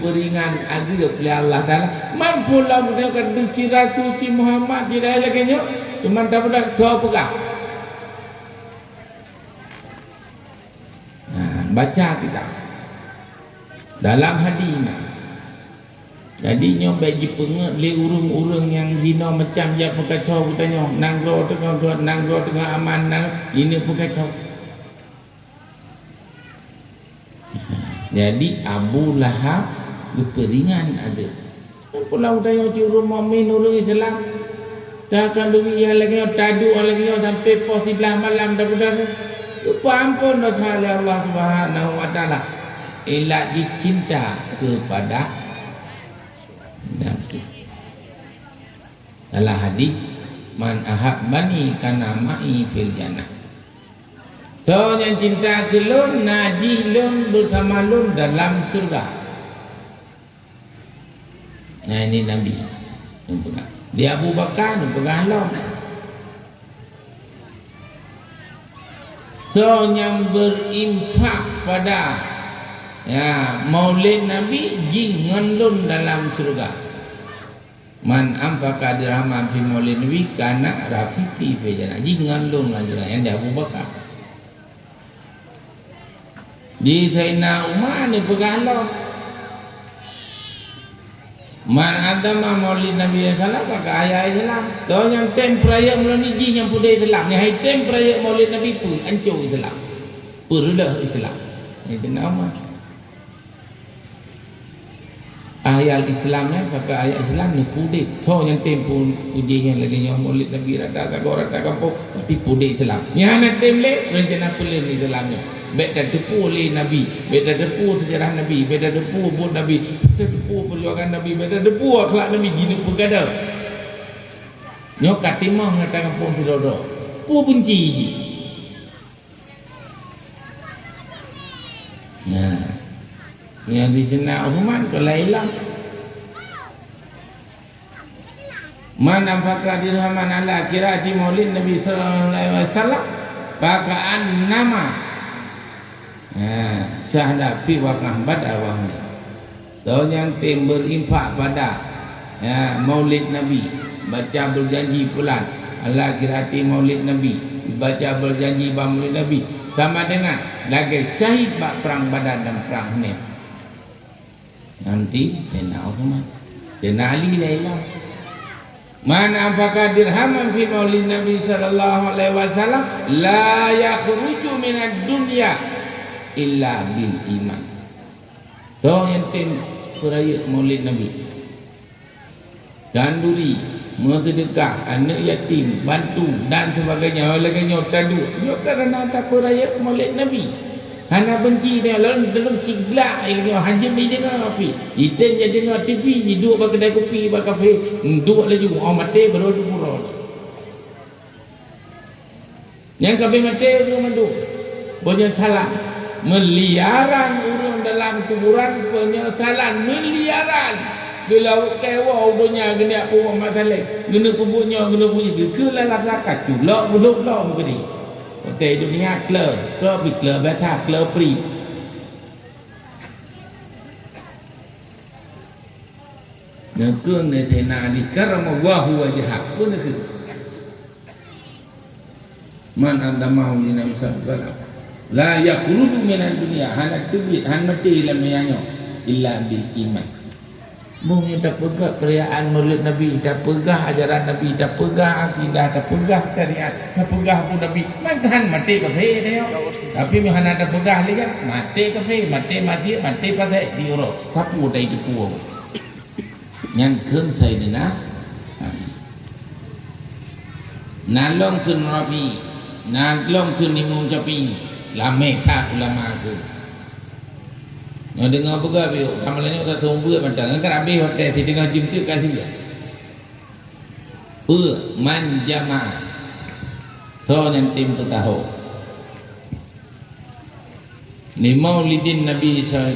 peringan ada oleh Allah Taala. Mampulah mendengar ciri suci Muhammad ciri lagi nyo. Cuma tak pada jawab pegah. Baca kita dalam hadisnya. Jadi nyo bagi pengat le urang-urang yang dino macam jak pekacau katanya nanggro tengah aman nang ini pekacau. Jadi Abu Lahab berperingan ada. Pulau daya di rumah min orang Islam. Tak akan lebih yang lagi tadu lagi sampai pos di belah malam dah benar. Ampun dosa Allah Subhanahu wa taala. Elak dicinta kepada Nabi. Dalam hadis man ahabbani kana ma'i fil jannah. So yang cinta ke lun najih lun bersama lun dalam surga. Nah ini Nabi. Dia Abu Bakar pegang lun. So yang berimpak pada maulid Nabi jingan lun dalam surga. Man amfaka dirham fi maulid Nabi kana rafiqi fi jannah. Jingan lun lanjuran yang dia Abu Bakar. Di Sayyidina Umar ni pegang lon. Man ada maulid Nabi sallallahu pakai ayat Islam. Tahu yang tem peraya mula ni ji yang pudai Islam. Ni hai tem peraya maulid Nabi pun hancur Islam. Perlah Islam. Ni nama. Ayat Islamnya pakai ayat Islam ni pudai. Tahu yang tem pun ujinya lagi yang maulid Nabi rada agak kampung tapi pudai Islam. Ni anak tem le rencana pelin Islamnya. Beda depu oleh Nabi, beda depu sejarah Nabi, beda depu buat Nabi, beda depu perjuangan Nabi, beda depu akhlak Nabi gini pegada. Nyok katimah ngatakan pun sidodo, pu benci ji. Nah, yang di sana Uthman kalau hilang, mana pakar dirhaman ala kira di maulid Nabi Sallallahu Alaihi Wasallam, pakaan nama. Syahada fi waqah badar wahmi. Tahu yang tim berinfak pada maulid Nabi, baca berjanji pulang ala kirati maulid Nabi, baca berjanji maulid Nabi sama dengan lagi syahid bak perang Badar dan perang Hunain. Nanti Sayyidina Uthman, Sayyidina Ali lailah. Man anfaqa dirhaman fi maulid Nabi sallallahu alaihi wasallam la yakhruju minad dunya illa bil iman. So yang tim peraya maulid Nabi ganduri, sedekah, anak yatim, bantu dan sebagainya. Olehnya tadu yo kerana tak peraya maulid Nabi. Hana benci dia lalu dalam ciglak ini hanya ni dengar api. Iten je dengar TV, duduk bak kedai kopi, bak kafe, duduk lagi mati baru dulu. Yang kafe mati belum mandu. Banyak salah. Miliaran orang dalam kuburan, penyesalan miliaran. Gelau kewa udunya gena apa masalah. Gena kuburnya gena punya ke lalat-lakat culak belum begini. Okey dunia klub bikla beta klub pri. Nakun ne thena di karamallahu wajhah pun itu. Man andamahu min Nabi sallallahu alaihi wasallam la yakhruju minad dunya hana tubit han mati lamanya illa bil iman. Bumi tak pegah perayaan maulid Nabi, tak pegah ajaran Nabi, tak pegah akidah, tak pegah syariat, tak pegah pun Nabi. Mangkahan mati kafe dia. Tapi hana tak pegah lagi kan mati kafe, mati pada diuro. Tapi udah itu puang. Yang keun Sayyidina nalong keun Nabi, nalong keun Imam Syafi'i, lame kah ulama ke. Yang dengar pegah biu, kamalanya tak tahu buat macam. Kan habis hotel si dengar jim tu kasih dia. Manjama. So yang tim tu tahu. Ni maulidin Nabi SAW.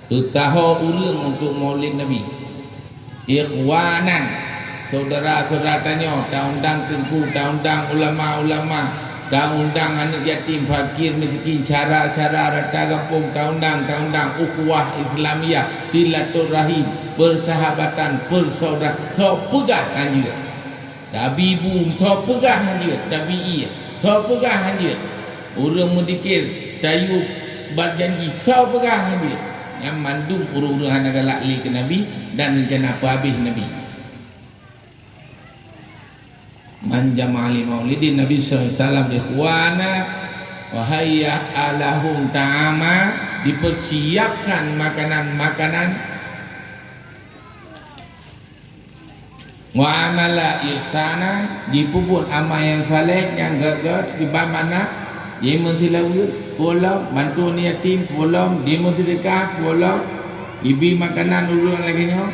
Tu tahu ulang untuk maulid Nabi. Ikhwanan, saudara-saudara tanya, undang tengku, undang ulama-ulama, undang anak yatim fakir miskin, cara-cara rata kampung, undang ukhuwah Islamiyah, silaturahim, persahabatan, persaudaraan. So pegah anjir. Tapi ibu so pegah anjir, tapi iya. So pegah anjir. Orang mendikir tayu berjanji so pegah anjir. Yang mandum urung-urung anak galakli ke Nabi dan rencana apa habis Nabi. Man jama'ali maulidin Nabi SAW ikhwana wa hayya alahum ta'ama, dipersiapkan makanan-makanan, wa amala ihsana, dipuput amal yang saleh yang gagal di mana dia mentilawir pulau bantu yatim pulau dia mentilekah pulau ibi makanan urang lagi nyo,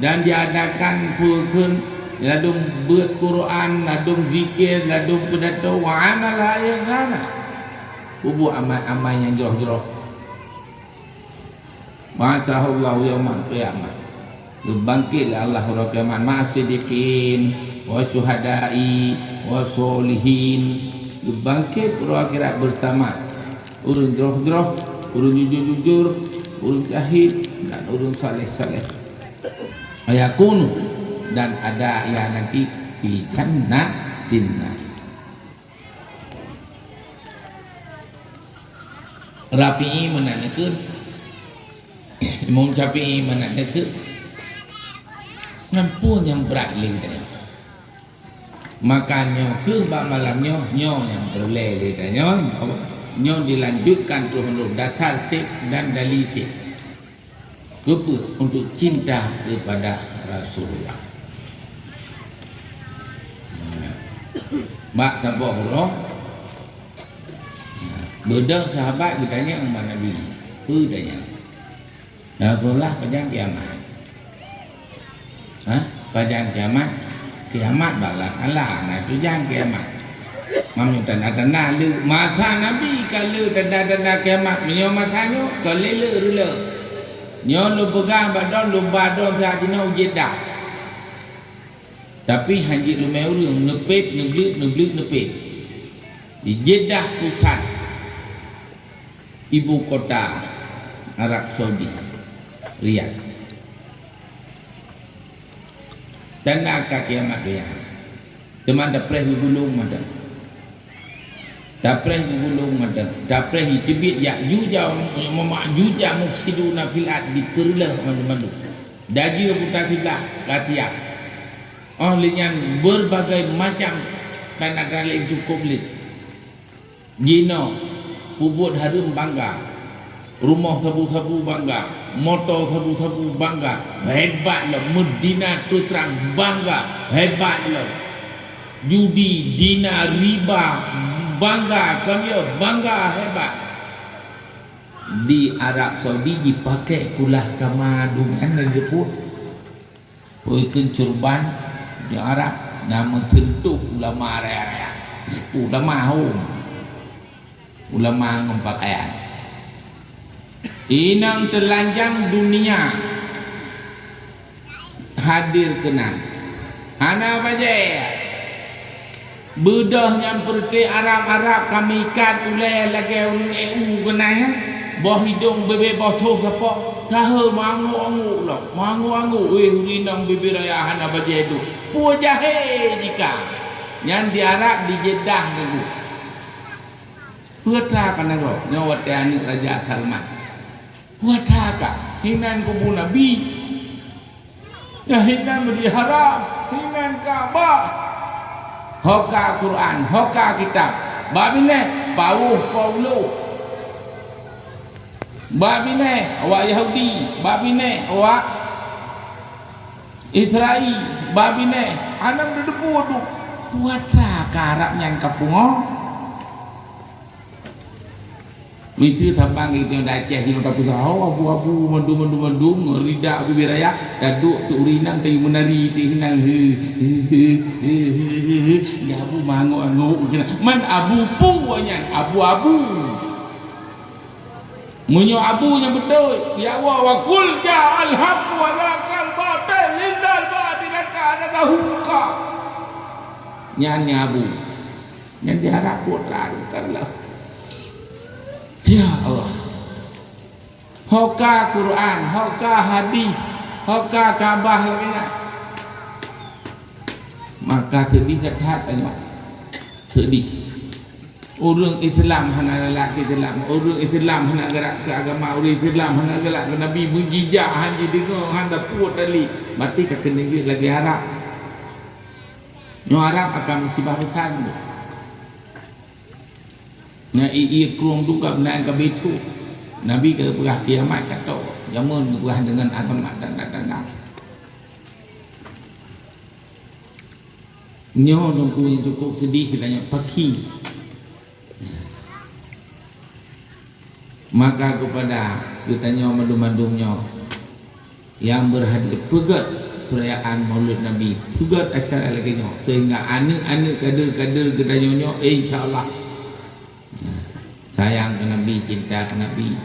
dan diadakan pukun ladung buat Quran, ladung zikir, ladung pidato, wa amala ihsana, bubu amal-amal yang joroh-joroh. Masahullahu yaumal qiyamah, bangkitlah Allah pada kiamat, ma'asidikin wa syuhada'i wa solihin, bangkit pada akhirat bersama urun joroh-joroh, urun jujur-jujur, urun syahid dan urun saleh-saleh. Ayakunu, dan ada yang nanti fi jannatin na'im. Rafi'i menandakan, Imam Syafi'i menandakan, ngampun yang berat lidah. Makanya ke malamnya nyo yang boleh lidahnya, nyo dilanjutkan terus dasar sik dan dalil sik. Apa? Untuk cinta kepada Rasulullah. Mak sabah Allah bedak sahabat ditanya dengan Nabi, tu tanya Rasulullah panjang kiamat, panjang kiamat balat Allah, nah tu jangan kiamat mamu tanda-tanda lu masa Nabi kalau tanda-tanda kiamat menyo matanya kalau lele nyo lu pegang badan lu badon sajina ujedah. Tapi hanya lumai orang nepit di Jeddah pusat ibu kota Arab Saudi, Riyadh. Tanda kiamat dia. Teman dapres gulung madam. Dapres gulung madam. Dapres ditibit ya juja juja mufsiduna fil ard diperlah mandu-mandu. Daji putar kiblat latiak. Olehnya berbagai macam tanda-tanda yang cukup lih. Gino, puput harum bangga, rumah sabu-sabu bangga, motor sabu-sabu bangga, hebatlah Medina tu terang bangga, hebatlah judi, dina, riba bangga, kami bangga hebat. Di Arab Saudi dipakai kulah kamadungan yang disebut puikan curban di Arab nama tentu ulama raya, ulama ulama ngempakaian. Inang telanjang dunia hadir kenan. Ana baje bedahnya seperti Arab kami ikat ulai lagi EU kenanya. Boh hidung bebe bocor sepok tahu mangu lah mangu urinang bibir ayahan apa jedu pu jahe jika yang di Arab di Jeddah dulu putra kan ngro nyawat anik Raja Salman putra ka hinan kubu Nabi ya hinan di haram hinan Ka'bah hoka Quran hoka kitab babine Paulo babine awak Yahudi, babine awak Israel, babine anak dedepu tu puatra karap yang kapungo. Mitu tambang itu dah Aceh sini tak pusau abu-abu mandu rida bibiraya daduk tu urinang tei menari tei hinang ya abu mangu man abu puanya abu-abu munyo abunya betul ya Allah wa qul ja'al haqq wa laqal batil lillal batil kana dahuka nyanyi abu yang diharap putra karena ya Allah hoka Quran hoka hadis hoka Kaabah lagi nak maka sedih ketat tanya sedih orang Islam hana lelaki Islam orang Islam hana gerak ke agama orang Islam hana gerak ke Nabi mujizat haji dengar handa puat tali berarti kena lagi harap nyo harap akan musibah besar tu nya ia kurung duga benar ke betul Nabi ke perah kiamat kata jangan perah dengan azmat dan tanda nyo nunggu yang cukup sedih katanya pagi maka kepada kitanya madum-madumnya yang berhadir pegat perayaan Maulid Nabi pegat acara lagi nyo sehingga anak-anak kader-kader gedanya insyaallah sayang ke Nabi cinta ke Nabi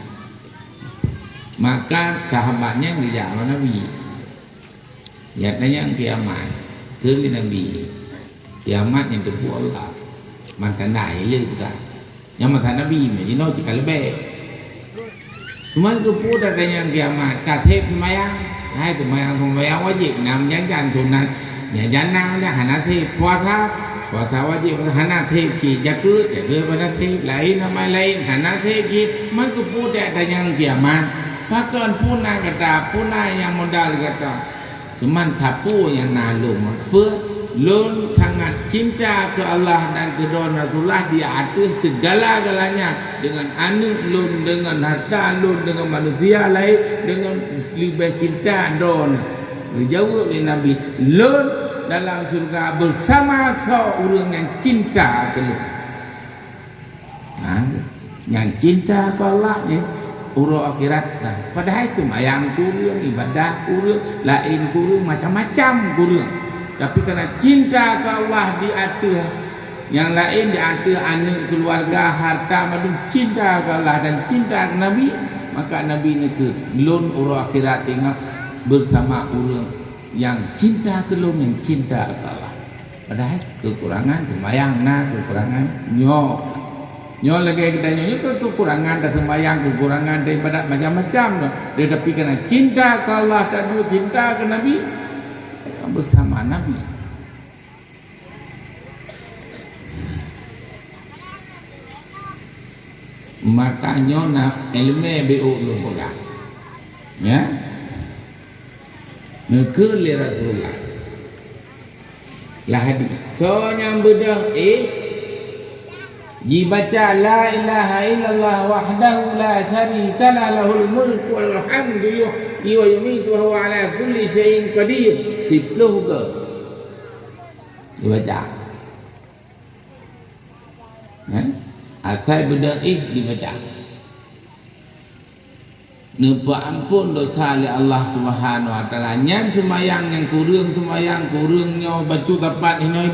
maka sahabatnya dijak sama Nabi ya tanya kiamat ke Nabi kiamat yang terpu Allah mantan naik le juga yang mantan Nabi jadi no jika lebih cuma terpu datanya kiamat katep semayang hai semayang wajib nam jangan sunnah ya jangan dah hanati puasa wajib hanati ki jakut pada tip lain nama lain hanati ki man terpu datanya kiamat pakan punah kata punah yang modal kata cuman sapu yang nalung apa lun sangat cinta ke Allah dan ke Rasulullah di atas segala-galanya dengan anak lun dengan harta lun dengan manusia lain dengan lebih cinta don jawab oleh Nabi lun dalam surga bersama seorang yang cinta ke lun yang cinta ke Allah ni urut akhirat padahal itu mayang kurang ibadah kurang lain kurang macam-macam kurang tapi kerana cinta ke Allah di atas yang lain di atas anak keluarga harta madu cinta ke Allah dan cinta ke Nabi maka Nabi ni ke lun urut akhirat tengok bersama orang yang cinta ke lun yang cinta ke Allah padahal kekurangan semayang kekurangan nyo lagi kita nyo kekurangan dan sembahyang kekurangan daripada macam-macam dia tapi kerana cinta ke Allah dan cinta ke Nabi bersama Nabi makanya nak ilmu BO lu pegang ya ngekul li Rasulullah lah hadis so yang bedah dibaca la ilaha illallah wahdahu la syarika lahul mulku wal hamdu yuhyi wa yumiitu wa huwa ala kulli syai'in qadir 10 ke dibaca asal berda'ih dibaca nampak ampun dosa oleh Allah Subhanahu wa taala nyan semayang yang kurangnya baca tepat ini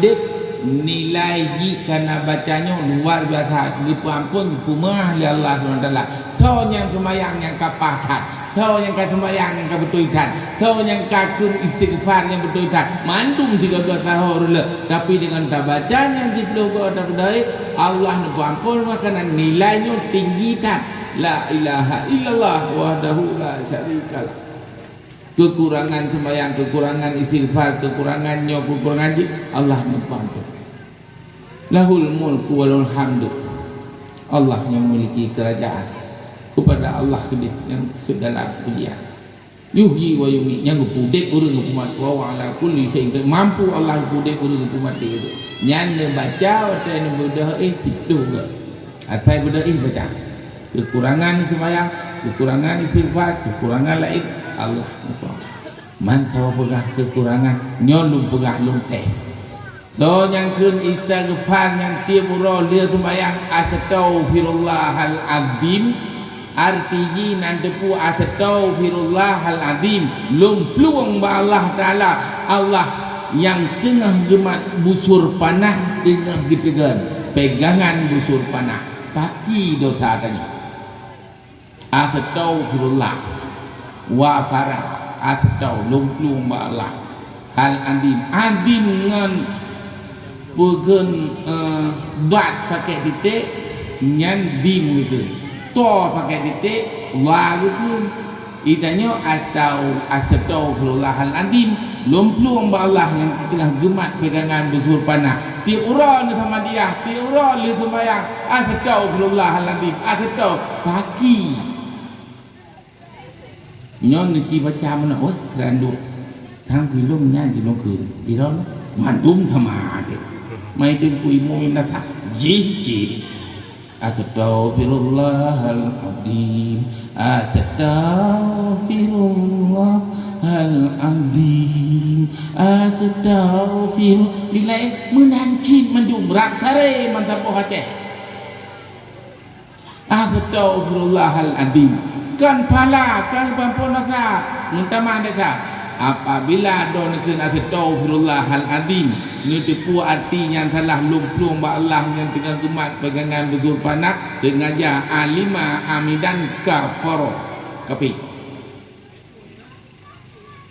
nilai jika bacanya luar biasa dipampun pemah oleh Allah SWT so yang semayang yang kapahat so yang semayang yang kebetulan so yang kakun istighfar yang betulan mandum juga gak tahu tapi dengan tak bacanya di blog ada berdaya Allah dipampun maka nilainya tinggi kan la ilaha illallah wahdahu la syarikalah kekurangan sembahyang, kekurangan istighfar, kekurangannya, kekurangan Allah membantu. Lahul mulku walul hamdu. Allah yang memiliki kerajaan. Kepada Allah yang segala pujian. Yuhyi wa yumiit yang pudek urang umat wa ala kulli syai'in mampu Allah pudek urang umat itu. Nyan baca atau mudah itu ke. Atai mudah baca. Kekurangan sembahyang, kekurangan istighfar, kekurangan lain Allah man kau pegah kekurangan nyolum pegah lumteh so yang kun istighfar yang tiap dia sembahyang astaghfirullahal azim artinya nanti pu astaghfirullahal azim lum pluang ba Allah taala Allah yang tengah gemat busur panah tengah gitegan pegangan busur panah paki dosa tanya astaghfirullah wa farah atau lumplung ba Allah hal adim dengan Pukun bat pakai titik nyan dim gitu. To pakai titik wa gitu. Itanya astaghfirullahaladzim. Lumpluang Allah yang tengah gemat pegangan busur panah. Tiap orang sama dia, tiap orang li sembahyang. Astaghfirullahaladzim. Kaki. Nyon ni baca mana? Oh, keranduk. Thang pilum nya di longkun. Di dalam mandum sama ada. Mai tengkui muin datang. Jiji. Astaghfirullahaladzim. Astaghfirullahaladzim. Astaghfirullah. Ilai menancin mendung raksare mantapo Aceh. Astaghfirullahaladzim. Kan pala, kan pampunasa, minta maaf desa. Apabila do nak astaghfirullahaladzim, ni tipu artinya telah lumpuh ba Allah yang tengah gemat pegangan buzur panak dengan ja alima amidan kafaro. Kapi.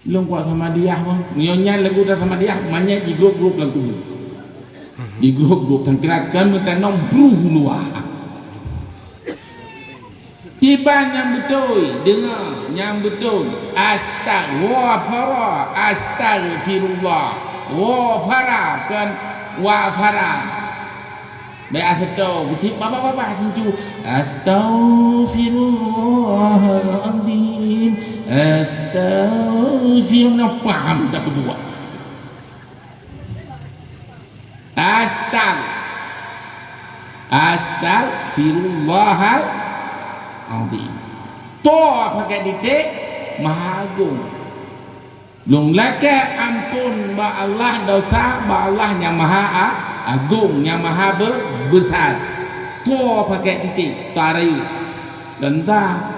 Long kuat sama dia pun. Nyonya lagu dah sama dia, manya di grup-grup lagu. Di grup-grup tangkirakan minta nom bruh luah. Tiban yang betul, dengar yang betul. Astaghfirullah, astaghfirullah. Wafara kan wafara. Baik astagfirullah, kecil bapa cincu. Astaghfirullahaladzim. Astaghfirullah, paham tak berdua. Astaghfirullahal azim. To pakai titik maha agung. Long laka ampun ba Allah dosa ba Allah yang maha agung, yang maha besar. To pakai titik tarik dan ta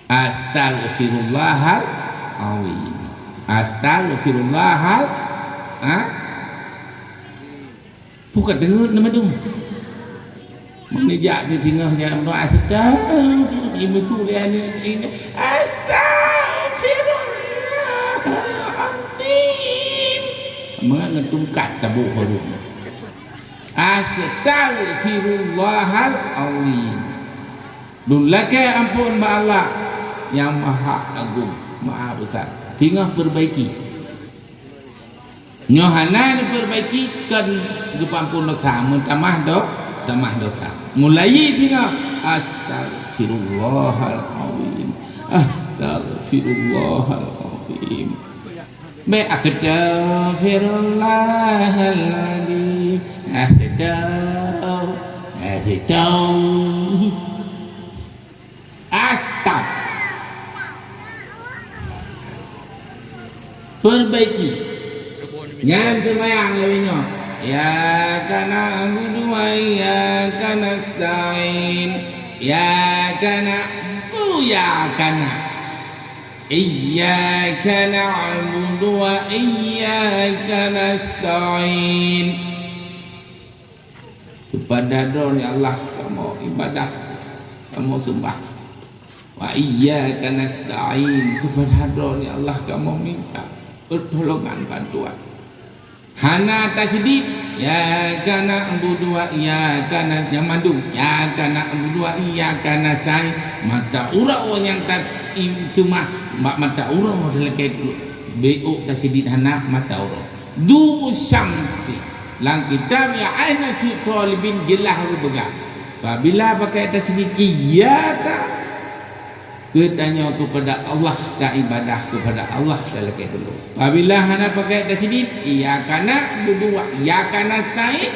astaghfirullahal azim. Astaghfirullahal bukan dengar nama tu. Menijak di tengahnya doa astaghfirullah ibu tu dia ini astaghfirullahaladzim mengetungkat tabuk baru astaghfirullahaladzim dulaka ampun ba Allah yang maha agung maha besar tinggal perbaiki nyohana perbaiki kan gepampun dosa mentamah dosa mulai tinggal astaghfirullahaladzim astaghfirullahaladzim baik astaghfirullahaladzim perbaiki yang terbayang lebihnya. Ya kana na'budu wa iyyaka nasta'in. Ya kana iyyaka na'budu wa iyyaka nasta'in. Kepada ya Allah kamu ibadah, kamu sembah. Wa iyyaka nasta'in. Kepada ya Allah kamu minta pertolongan bantuan. Hana tasydid ya kana na'budu wa iyyaka nasta'in. Ya kana na'budu wa iyyaka nasta'in. Mata urau yang tak cuma mata urau dekat BO tasydid hana mata urau. Du syamsi lang kitab ya aina tu talibin jelah rubaga. Apabila pakai tasydid iyyaka ketanya kepada Allah tak ibadah kepada Allah dalam dulu. Apabila hana pakai tasydid iyyaka na'budu wa iyyaka nasta'in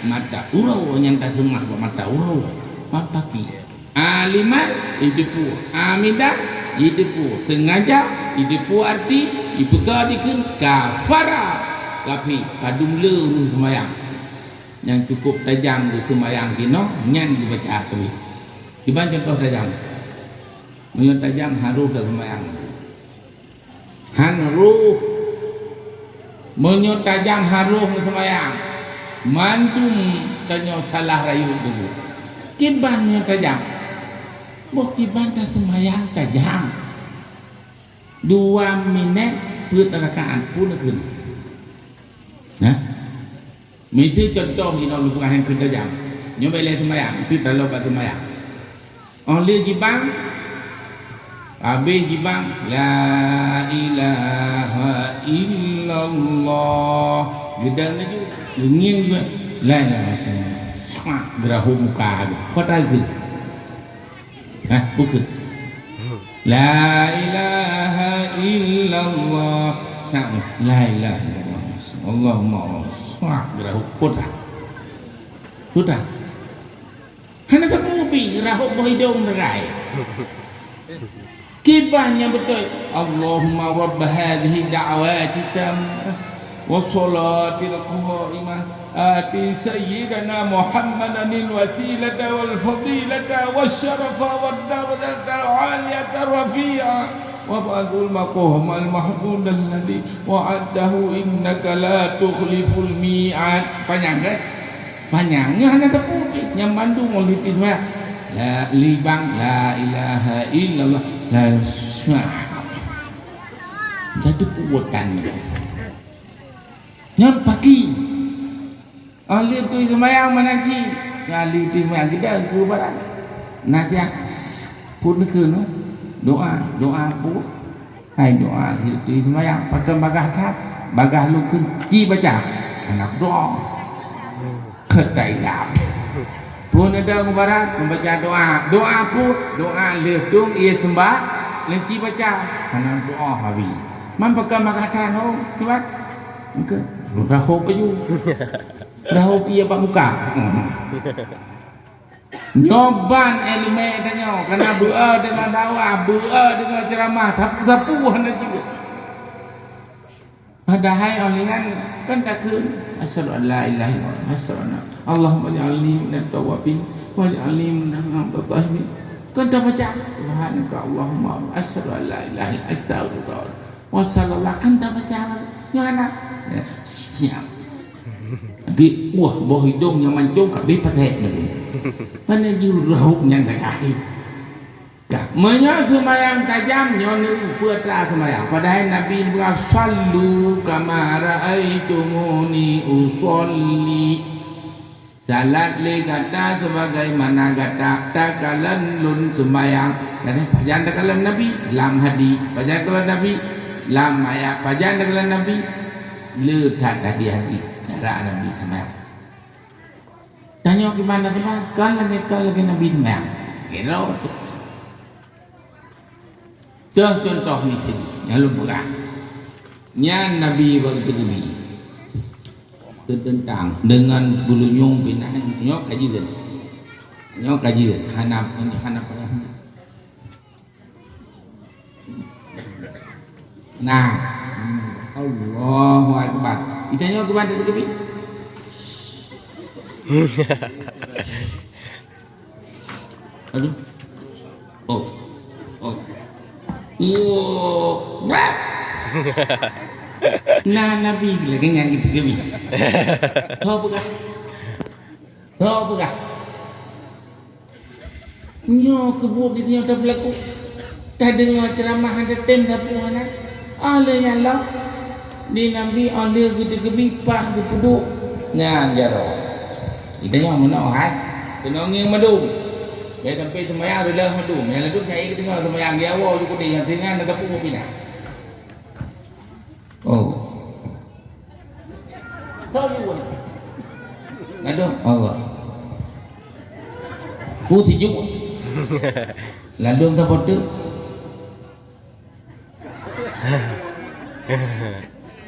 mata urau yang tak tengah mata urau mapaki aliman hidup amidah hidup sengaja hidup arti dipegadikan kafara tapi padum le sembahyang yang cukup tajam di sembahyang kino nyan dibaca kami diban contoh tajam menyut tajam haruh dalam sembahyang haruh menyut tajam haruh dalam sembahyang mantum tanya salah rayu dulu kibannya tajam buh kiban dah sembahyang tajam 2 minit per rakaat pun kena nah Itu contoh kita lupa yang kita jam. Nyoba lihat sembahyang, itu dalam batu sembahyang. Oleh jibang, habis jibang, la ilaha illallah. Gedang lagi, ingin juga, la ilaha illallah. Gerahu muka, kau tahu? Hah, bukan? La ilaha illallah, sama. La ilaha illallah. Allahumma gerahu kuda, kuda. Hanya kemudian gerahu bohidong berai. Kibahnya betul. Allahumma rabb hadhihi da'wati tammah wa salatil qa'imah ati sayyidana Muhammadan al-wasilata wal fadilata wasyarafa wad darajata al-'aliyata rafi'a wa ba'dul maqam al-mahmud alladhi wa'adahu innaka la tukhliful mi'ad. Panjang kan? Panjangnya hanya tepuki yang mandu oleh Tuhan. La libang la ilaha illallah la jadi kuatan yang pagi alih tu semayang menaji alih tu semayang kita ke barat nanti pun ke no doa pun hai doa tu semayang pakai bagah lu kunci baca anak doa ketayap pun ada mubarak membaca doa pun doa letung ia sembah lenci baca karena doa habis mampakah makatan ho kibat ke rahop ayu rahop ia pak muka nyoban elemen tanya karena berdoa dengan dakwah berdoa dengan ceramah sapu hanya juga padahal olingan kan takun asyhadu an la ilaha illallah asyhadu anna Allahumma ja'alni minat tawabin waj'alni minal mutatahhirin. Kan dah baca subhanaka Allahumma asyhadu an la ilaha illa anta astaghfiruka wa sallallahu kan dah baca ya anak siap tapi wah boh hidung yang mancung kat be patek ni mana jurau yang tak akhir dah menyo sembahyang tajam nyono putra sembahyang padahal Nabi berkata sallu kama raaitumuni usolli. Salat le kata sebagaimana kata takalan lun sembayang. Dan pajan takalan Nabi lam hadi, pajan takalan Nabi lam ayat, pajan takalan Nabi le tak hadi cara Nabi sembayang. Tanya gimana teman? Kan lagi Nabi sembayang. Kira tu. Contoh ni tadi, yang lupa. Nya Nabi begitu tentang dengan bulu nyung binang nyok kajian hanap nah Allahu akbar itanya ke mana tu bi aduh wah nah Nabi lagi yang gitu kami. Tahu bukan? Nyo kebuk di dia tak berlaku. Tak dengar ceramah ada tem sapu anak. Ale yang lah di Nabi ale gitu kami pah di puduk. Ngan jaro. Kita yang mana hai? Kena nging madu. Dia sampai semayang dah madu. Yang lalu saya dengar semayang dia awal juga dia yang tengah nak sapu pindah. Oh. Tahu aduh Allah. Putih juga. Lalu tak bodoh.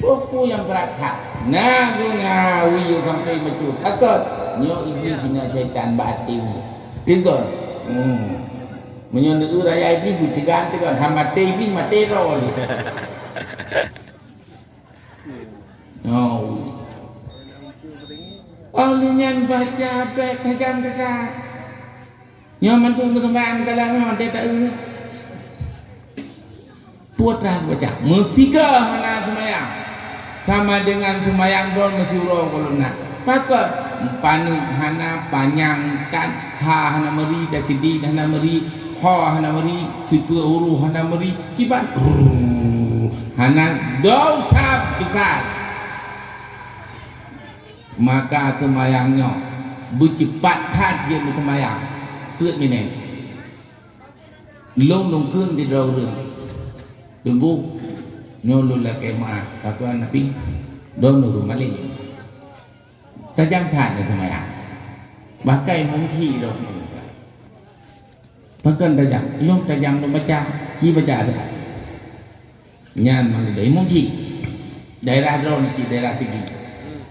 Buku yang berat hak. Nah, guna wiyu sampai macam. Akak nyo ibu bina syaitan batin. Tiga. Menyo raya ibu tiga hamate ibu mate rol. Oh. Olehnya baca baik tajam dekat. Yang mantu berteman kalau memang dia tak tahu. Putra baca. Mutiga hana semayang. Sama dengan semayang don masyurah kalau nak. Pakat panu hana panjangkan ha hana meri tasidi hana meri ha hana meri tipu huru hana meri kibat. Hana dosa besar. maka semayangnya bercepat thắt dia di semayang tuyết như này lông cương thì đầu rừng tunggu nyolul la kema takwa nabi don nuru mali tajam thắt di semayang bakai mungki dong bahkan tajam dong baca chi baca ada nyan mang để mungki daerah drone chi daerah tinggi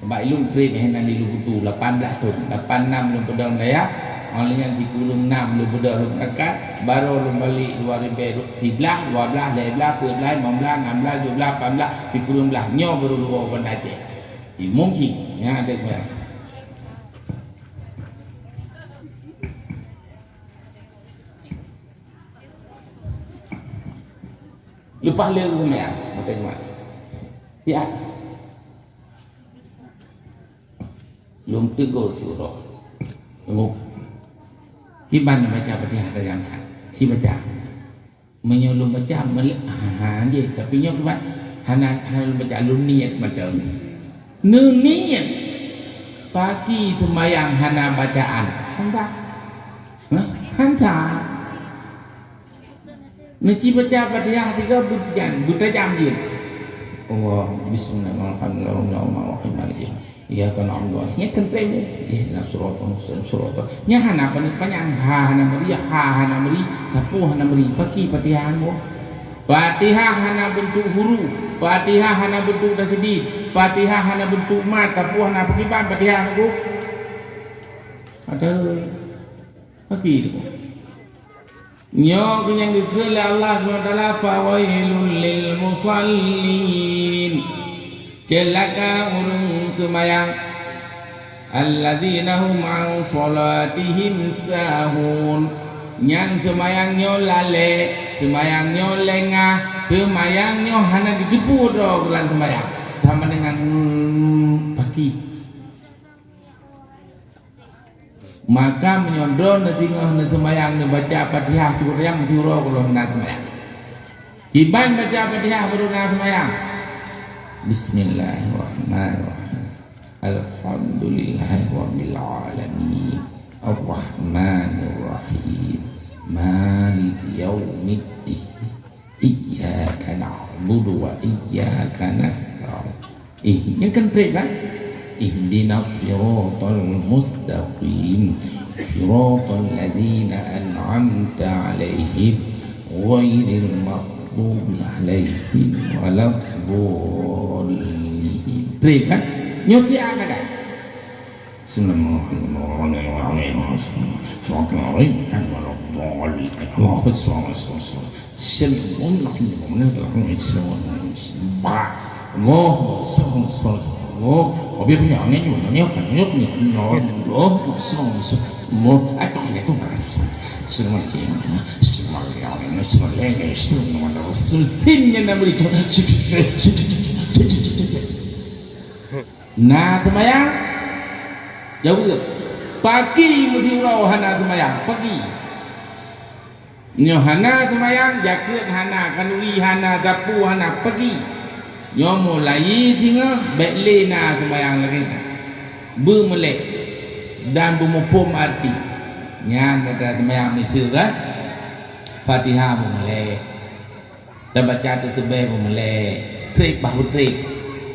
baik lung trip hendak di lubutu 18 tahun 86 lung pedang daya orang yang 36 lung pedang lung dekat baru lung balik 2013 12 15 14 15 16 17 18 36 nyo baru dua benda Aceh di mungkin ya ada saya lepas le semua macam ya lum tegur surah ngụcที่บ้านbaca Fatihah ada yang kan si baca menyolong baca je tapi nyo kebat hanan baca lum niat macam niat pagi sembahyang hana bacaan hanta Neci baca Fatihah 3 butajam dia. Allah bismillahirrahmanirrahim. Ya kan Allah. Nya kan pene. Ya suratul muslim suratul. Nya hana panjang hana meri hana meri tapu hana meri pagi Fatihah mo. Fatihah hana bentuk huruf, Fatihah hana bentuk tasydid, Fatihah hana bentuk mat, tapu hana pergi ban Fatihah tu. Ada pagi tu. Nyo kenyang dikele Allah SWT fawailul lil musallin celaka urung semayang alladzina hum an salatihim sahun nyang semayang nyo lale semayang nyo lengah semayang nyo hana ditipu do bulan semayang sama dengan pagi maka menyodor tengah sembahyang baca Fatihah cukup yang surah kalau hendak sembahyang. Tiban baca Fatihah baru hendak sembahyang. Bismillahirrahmanirrahim. Alhamdulillahirabbil alamin. Arrahmanirrahim. Maliki yaumiddin. Iyyaka na'budu wa iyyaka nasta'in. Ini kan kan? Ihdinas siratal mustaqim siratal ladzina an'amta 'alaihim ghairil maghdubi 'alaihim waladdallin. Baik kan? Nyosi apa kan? Bismillahirrahmanirrahim. Oh, biar punya angin juga, ni kan ni ni, oh, semua semua, apa yang tu nak semua ni, semua yang semua lagi, semua ada sultan yang beri, nah, temayang, jauh tu, pagi mesti urau hana temayang, pagi, nyo hana temayang, jaket hana, kanuri hana, dapu hana, pagi. Nyo mulai tinggal bekle na sembahyang lagi bermelek dan bermupum arti nyan ada sembahyang ni surat Fatihah bermelek dan baca tasbih bermelek trik bahu trik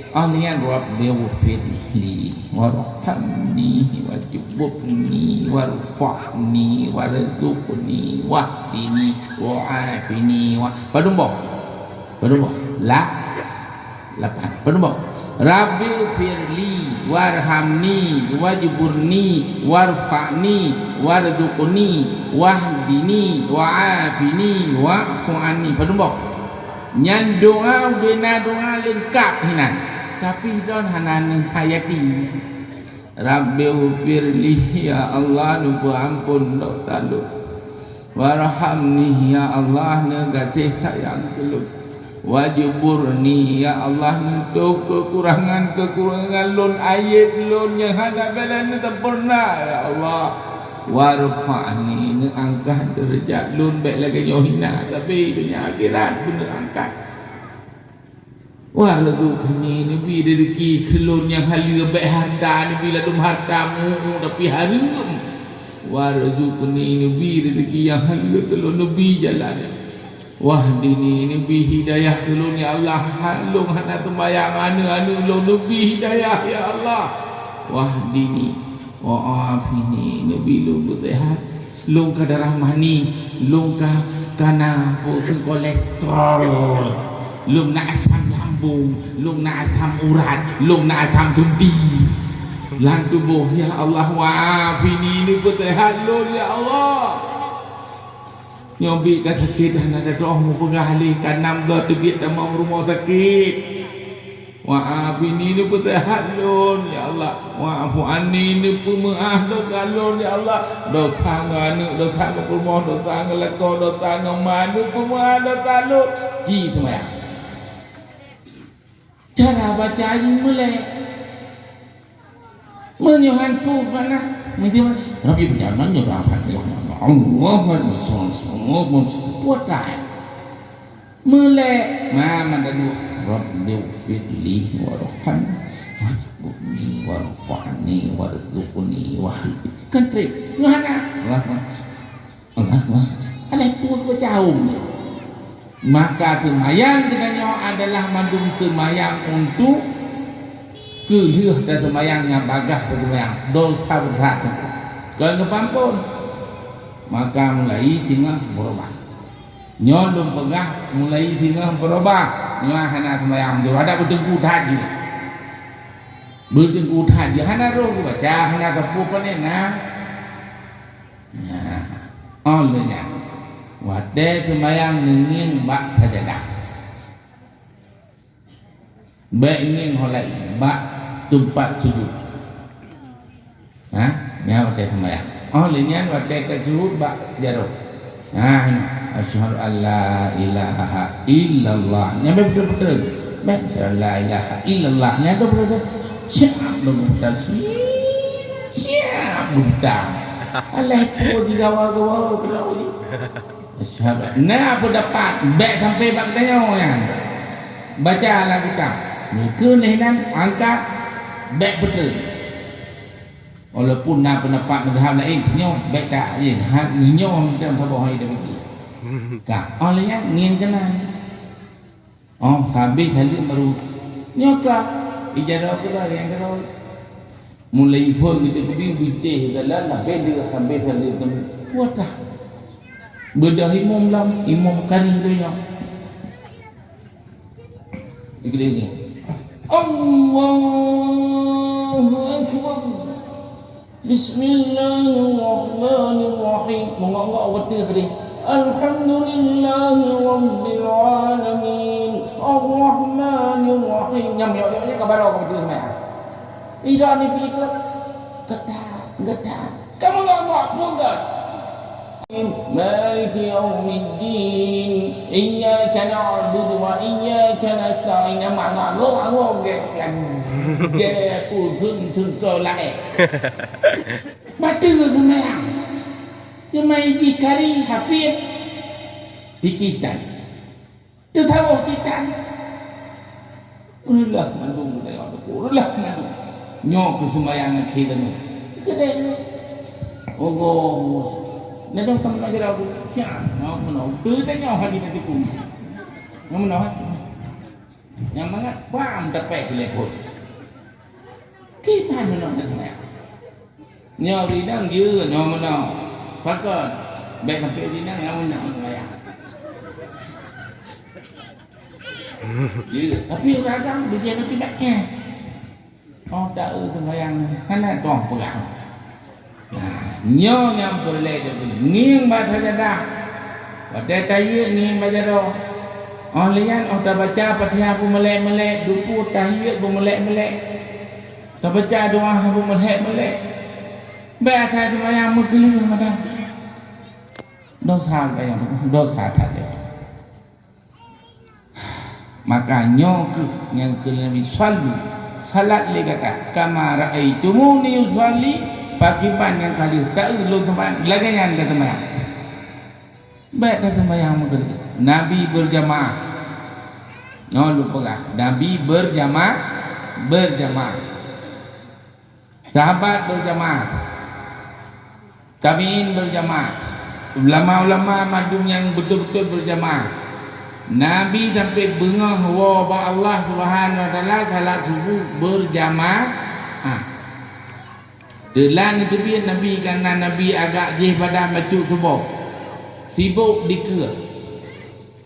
nian Rabbi wafidli warhamni wajibubni warfa'ni warzuqni wahdini wa'afini padumbo la 8 penuh Rabbil firli warhamni wajburni warfa'ni warzuqni wahdini wa'afini wa'fu'ani penuh nyan doa bina doa lengkap hina tapi don hanan hayati Rabbil firli ya Allah lupa ampun dosa lu warhamni ya Allah negatif sayang keluh wajiburni ya Allah untuk kekurangan lun ayat lun yang ada belan sempurna ya Allah warfa'ni angkat derajat lun baik lagi nyohina tapi dunia akhirat benar angkat Warzuqni Nabi rezeki kelon yang halia baik harta Nabi ladum hartamu tapi haram. Warzuqni Nabi rezeki yang halia kelon Nabi jalan. Wahdini Nabi hidayah kelon ya Allah. Halung hana tembayang anu lo Nabi hidayah ya Allah. Wahdini wa afini Nabi lu sehat. Lung ka darah mani, lung ka kana kolesterol. Lung nak asam lambung, lung nak asam urat, lung nak asam tunti. Lan tubuh ya Allah wa'afini ni sehat lun ya Allah. Nyobi ka sakit dan ada doa mu pengalihkan nam ga tebit damang rumah sakit. Wa'afini ni sehat lun ya Allah. Wa'afu anni ni pemaaf dosa lun ya Allah. Dosa nganu, dosa ke rumah, dosa ngeleko, dosa ngemanu, pemaaf dosa lun. Ji semua. Cara baca ini mulai menyohanku mana macam Nabi firman nyurang sangat Allah semua buat dah mulai mana dulu Rabbi fidli warham wajibni warfa'ni warzuqni wahdi kan trik mana Allah ada itu jauh. Maka semayang sebenarnya adalah mandum semayang untuk kelih dan semayangnya bagah dan semayang dosa besar. Kalau kepampun maka mulai singa berubah. Nyolong pegah mulai singa berubah. Nyoh hana semayang jauh ada bertengku tadi. Bertengku tadi hana roh baca hana tepu panena. Nah, olehnya wadai semayang ningin bak sajadah. Baik ingin holai bak tempat sujud. Nya wadai semayang. Olehnya wadai sujud bak jarum. Asyhadu an la ilaha illallah. Nya betul-betul. Baik la ilaha illallah. Nya betul-betul. Siap betul. Siap betul. Allah pun digawa-gawa kerana ni. Sahabat. Nah apa dapat baik sampai bab tanya yang bacalah kitab ni kenehinan angkat baik betul walaupun nak pendapat mazhab lain tanya baik tak je hak nyo macam apa hai dah bagi kak olehnya ngien kenal habis kali baru nyoka ijarah pula yang kalau mulai phone gitu binti dalam nak benda sampai kali puas dah. Bedah imam lam, imam kari tu yang ikut Allahu Akbar. Bismillahirrahmanirrahim. Mengangkat wati kari. Alhamdulillahi Rabbil Alamin. Ar-Rahmanirrahim. Nyam kabar apa betul semua. Ida ni pilih kata. Kamu enggak buat pun kan? مالك يوم الدين إياك نعبد وإياك نستعين معنى الله dia pun kau lain betul semayang semai di kari hafid di kistan tertawa kistan ulah mandung ulah mandung nyok ke semayang kita ni kedai Allah Nadam kamu nak gerak aku siap, mau menau. Keletanya hari nanti pun, mau menau. Yang mana pam dapat telepon. Kita menau tak? Nyari dang dia, nyau menau. Pakai, baik sampai di nang yang menau layak. Tapi orang kan dia nak tidak tak sembahyang, kan doang pegang. Nyo nyam boleh nging baca jadah pada tayyib nging baca doa olian tak baca Fatihah pun melek-melek dupu tayyib pun melek-melek tak baca doa pun melek-melek baca sembahyang mengkelih macam dosa tak ada maka nyo ke yang kelebih salat le kata kama raaitumuni usalli pakiban yang kali tak ulun tempat lagi yang dah tempat baik dah sembahyang Nabi berjamaah lupa lah. Nabi berjamaah. Sahabat berjamaah. Tabi'in berjamaah. Ulama-ulama madum yang betul-betul berjamaah. Nabi sampai bengah wa Allah Subhanahu wa taala salat subuh berjamaah. Delan itu biar Nabi kerana Nabi agak jih pada macuk subuh. Sibuk dikira.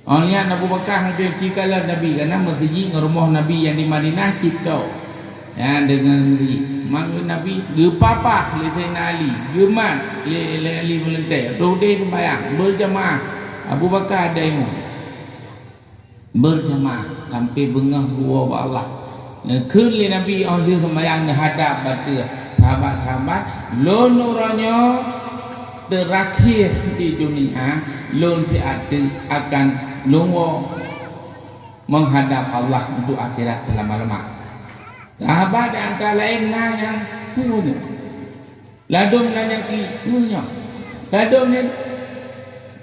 Orang Abu Bakar hampir cikalah Nabi kerana masjid rumah Nabi yang di Madinah cipta. Ya dengan Nabi gepapah le Sayyidina Ali, gemat le Ali melentai. Rodeh sembahyang berjamaah. Abu Bakar ada ilmu. Berjamaah sampai bengah dua Allah. Keun le Nabi on dia sembahyang hadap batu sahabat-sahabat lonuranya terakhir di dunia lon si akan lungo menghadap Allah untuk akhirat selama-lama. Sahabat antara lain yang tuanya, ladum nanya tuanya, ladum ni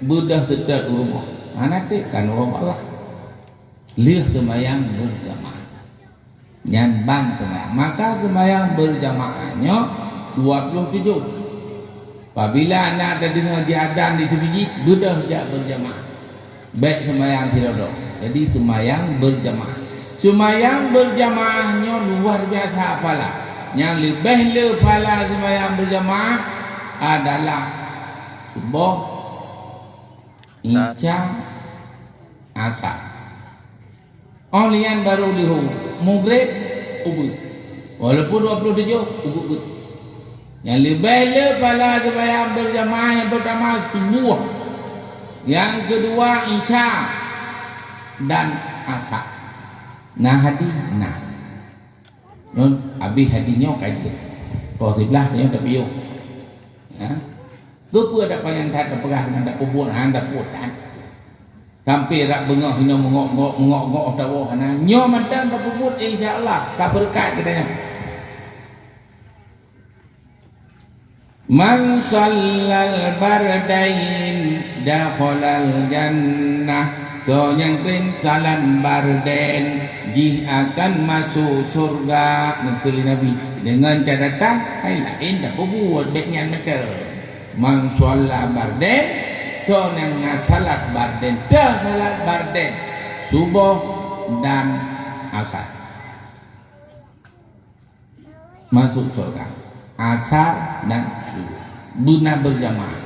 budak sedar rumah, mana tu kan rumah Allah. Lihat sembahyang berjamaah, nyan ban sembahyang, maka sembahyang berjamaahnya 27. Apabila anak ada dengar jiadan di sebiji, budak jak berjamaah. Baik sembahyang tidak. Jadi sembahyang berjamaah. Sembahyang berjamaahnya luar biasa pala. Yang lebih lepala sembahyang berjamaah adalah subuh, isya, asar. Olian baru lihu maghrib ubud. Walaupun 27 ubud. Yang lebih lepala sembahyang berjamaah yang pertama subuh. Yang kedua isya dan asar. Nah hadis nah. Non abi hadisnya kaji. Pau sebelah tanya tapi yo. Ya. Tu pu ada panjang tak pegah dengan tak kubur hang tak putan. Sampai rak bengah hina mengok tawo hana. Nyo mantan tak kubur insyaallah tak berkat katanya. Man sallal bardain dakhalal jannah. So yang krim salam barden jih akan masuk surga mengkali Nabi dengan catatan hai lain tak buat baiknya mata man shalla barden so yang salat barden dah salat barden subuh dan asar masuk surga asar dan subuh guna berjamaah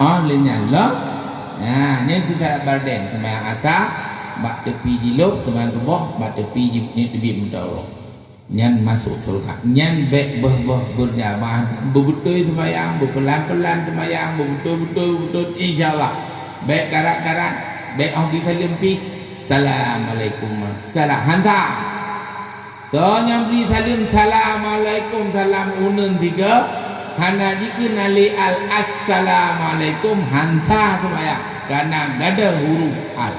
olehnya Allah. Nah, ni kita barden sembahyang asar, bak tepi jiluk, sembahyang subuh, bak tepi ni tepi mendorong. Nyan masuk surga. Nyan baik berjamaah, betul sembahyang, berpelan-pelan sembahyang, betul insyaallah. Baik karat-karat, baik orang kita lempi. Assalamualaikum. Salam hantar. So nyam beri salim assalamualaikum salam unun tiga. Hana jika nali assalamualaikum hantar sembahyang karena ada huruf al,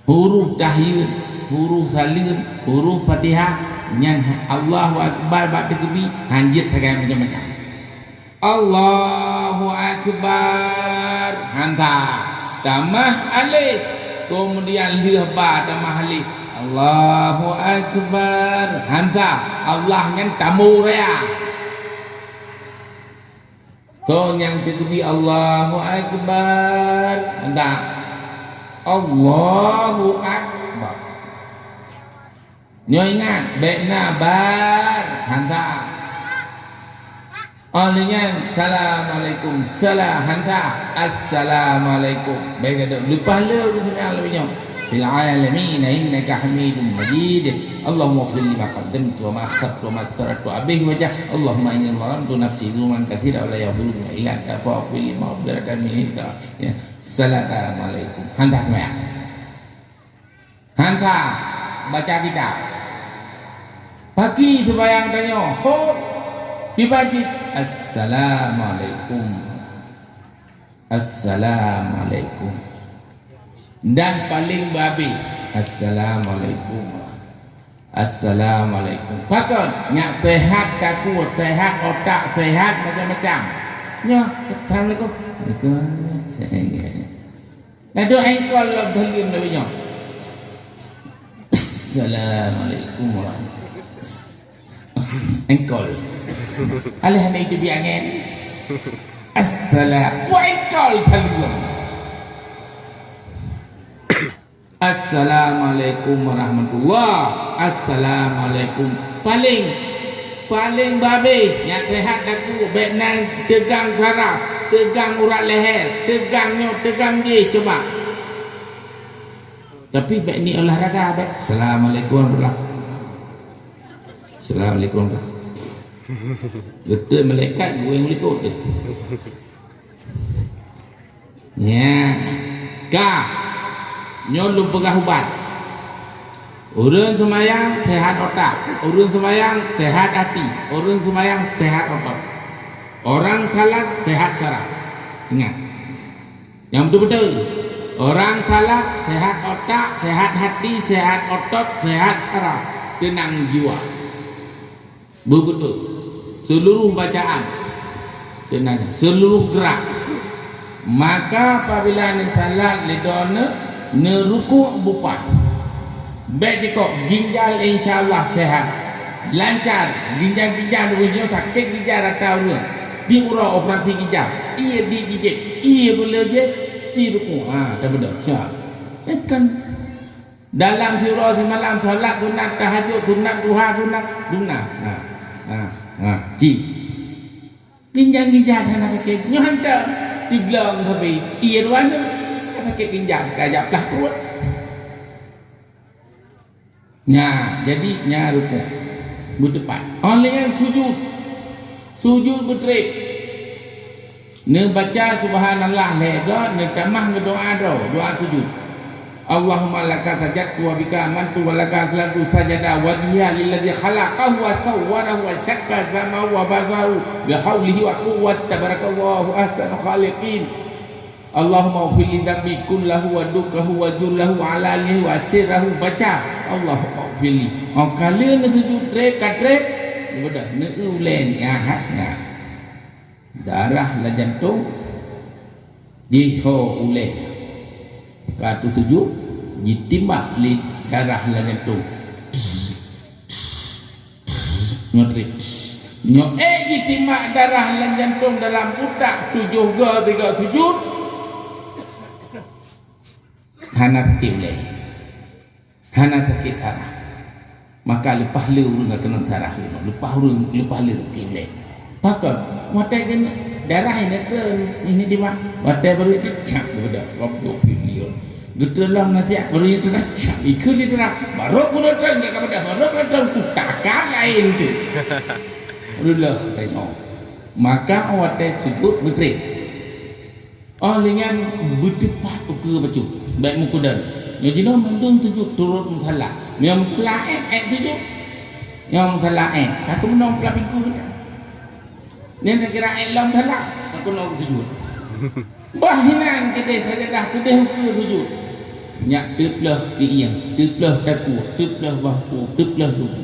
huruf tahiyat, huruf salim, huruf fatihah, nyan Allahu akbar bak tegebi hanjit sagai macam-macam. Allahu akbar hantar tamah alif kemudian lihba tamah alif Allahu akbar hantar Allah ngan tamu rea. So yang tegebi Allahu akbar entah Allahu akbar nyo ingat bekna bar hantar olehnya assalamualaikum salam hantar assalamualaikum baik ada lupa le lebihnya fil alamin innaka hamidum majid Allahumma ighfir li ma qaddamtu wa ma akhartu wa ma asrartu abih wajah Allahumma inni zalamtu nafsi zulman katsira wa la yaghfiru illa anta fa'fu li maghfiratan minka ya assalamualaikum hantar semua hantar baca kitab pagi sembahyang tanya ho dibaca assalamualaikum assalamualaikum dan paling babi assalamualaikum assalamualaikum pakon nyak sehat kaku sehat otak sehat macam-macam nya assalamualaikum Ada engkol lah berhalim dah banyak. Assalamualaikum warahmatullahi engkol. Alih ni itu biangan. Engkol. Assalamualaikum warahmatullahi. Assalamualaikum. Paling babe yang sehat aku benan tegang saraf, tegang urat leher, tegang nyok, tegang je coba. Tapi baik ni olahraga baik. Assalamualaikum warahmatullahi. Assalamualaikum warahmatullahi. Betul malaikat gue yang ikut tu. Ya. Nyol lu pegah ubat. Orang semayang sehat otak, orang semayang sehat hati, orang semayang sehat otot. Orang salat sehat syaraf. Ingat. Yang betul-betul. Orang salat sehat otak, sehat hati, sehat otot, sehat syaraf, tenang jiwa. Betul. Seluruh bacaan tenang, seluruh gerak. Maka apabila ni salat lidona nerukuk bupah. Baik jika ginjal insya-Allah sehat, lancar, ginjal dua sakit ginjal atau dia diurau operasi ginjal, ia digigit, ia boleh je dirukuk. Tak benda. Kan dalam surau semalam solat sunat tahajud, sunat duha, sunat duha. Ginjal nak sakit, nyo hantar digelang tapi ia ruana sakit ginjal kajak pelah kuat. Jadi rukuk bertepat. Oleh yang sujud berterik. Ne baca subhanallah lega, ne tamah doa sujud. Allahumma laka sajadtu wa bika amantu wa laka aslamtu sajada wajhiya lilladzi khalaqahu wa sawwarahu wa syaqqa samahu wa basahu bihaulihi wa quwwati tabarakallahu ahsanul khaliqin. Allahumma ufil li dhambi kullahu wa dukahu wa jullahu ala alihi wa sirrahu. Baca Allahumma ufil li. Kala ni sujud trek katrek dah ne ulen ahadnya. Darah la jantung jiho uleh. Katu sujud ditimbak li darah la jantung. Nyotrik. Ditimbak darah la jantung dalam utak 7 ke 3 sujud. Hana sakit boleh. Hana sakit sarah. Maka lepas le urang kena sarah lima. Lepas le sakit boleh. Pakon, watai kena darah ini di mak. Watai baru itu cak dah. Waktu video. Getelah nasihat baru itu dah cak. Ikut itu dah. Baru pun dah enggak kepada. Baru dah kutakan lain tu. Barulah tengok. Maka watai sujud betrik. Dengan bertepat ke baca. Baik mukudan. Yang jina mendung sujud turut masalah. Yang masalah sujud. Yang masalah aku menang pelah minggu ni. Ni tak kira lam salah. Aku nak sujud. Bahinan kedai sajadah kedai ke sujud. Nyak teplah ke iyang, teplah taku, teplah bahu, teplah lubu.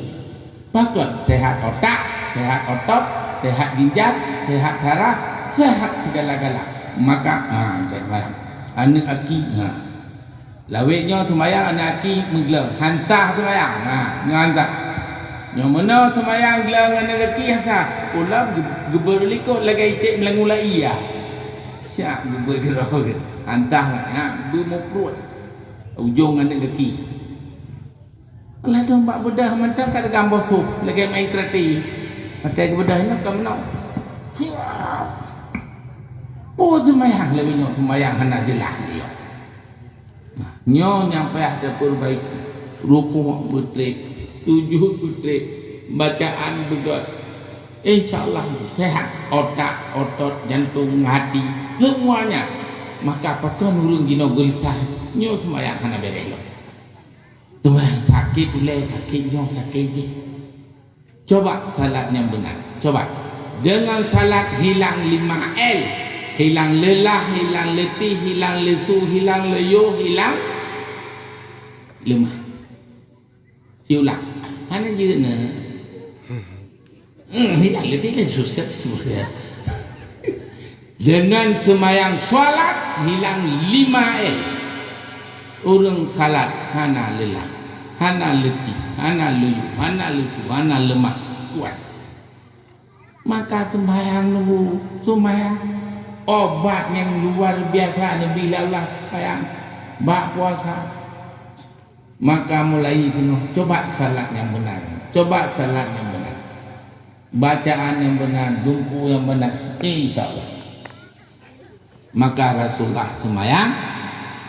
Pakat sehat otak, sehat otot, sehat ginjal, sehat saraf, sehat segala-gala. Maka anak aki laweknya semayang anak aki menggelang hantar semayang hantar yang mana semayang gelang anak aki hantar ulam geber likut lagi itik melangula iya syak geber gerah hantar bermu perut ujung anak aki lah dong bak bedah mentang kat gambar sup lagi main kereta mata ke bedah nak menang siap semayang lebih nyok semayang hendak jelas dia. Nyok nyampe ada perbaiki, rukuk bertrik, sujud bertrik, bacaan begot. InsyaAllah sehat otak, otot, jantung, hati, semuanya. Maka apakah nurun gino gelisah, nyok semayang hendak beres. Tuhan sakit boleh, sakit nyok sakit je. Coba salat yang benar. Coba dengan salat hilang 5L. Hilang lelah, hilang letih, hilang lesu, hilang leyuh, hilang lemah. Siulang. Mana je na? Hilang letih dan susah. Dengan semayang solat hilang 5 Orang salat hana lelah, hana letih, hana luyu, hana lesu, hana lemah kuat. Maka sembahyang nunggu, sembahyang obat yang luar biasa ni bila Allah sembahyang, bak puasa. Maka mulai semua coba salat yang benar, coba salat yang benar, bacaan yang benar, dungku yang benar, insyaAllah. Maka Rasulullah sembahyang